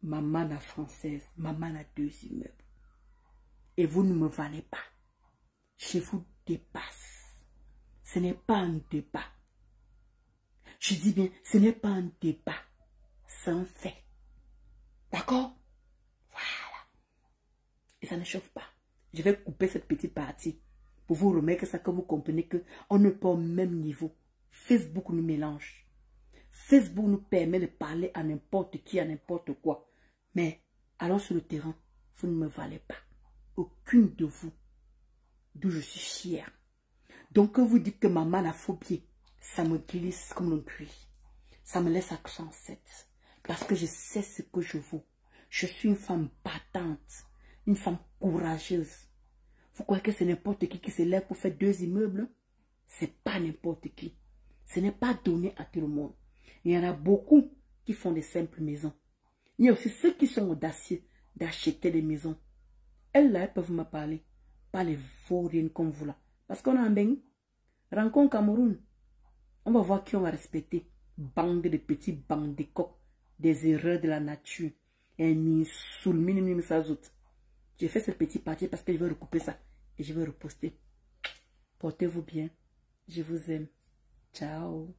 maman la française, maman la 2 immeubles. Et vous ne me valez pas. Je vous dépasse. Ce n'est pas un débat. Je dis bien, ce n'est pas un débat. C'est un fait. D'accord? Voilà. Et ça ne chauffe pas. Je vais couper cette petite partie pour vous remettre ça, que vous comprenez qu'on n'est pas au même niveau. Facebook nous mélange. Facebook nous permet de parler à n'importe qui, à n'importe quoi. Mais alors sur le terrain, vous ne me valez pas. Aucune de vous, d'où je suis fière. Donc que vous dites que maman a phobie, ça me glisse comme le gris. Ça me laisse à 37. Parce que je sais ce que je vaux. Je suis une femme battante. Une femme courageuse. Vous croyez que c'est n'importe qui se lève pour faire 2 immeubles? C'est pas n'importe qui. Ce n'est pas donné à tout le monde. Il y en a beaucoup qui font des simples maisons. Il y a aussi ceux qui sont audacieux d'acheter des maisons. Elles là, elles peuvent me parler. Pas les vauriennes comme vous là. Parce qu'on a un bain. Rencontre Cameroun. On va voir qui on va respecter. Bande de petits bandes de coqs. Des erreurs de la nature. Et sous le minimum ça autres. J'ai fait cette petite partie parce que je vais recouper ça. Et je vais reposter. Portez-vous bien. Je vous aime. Ciao.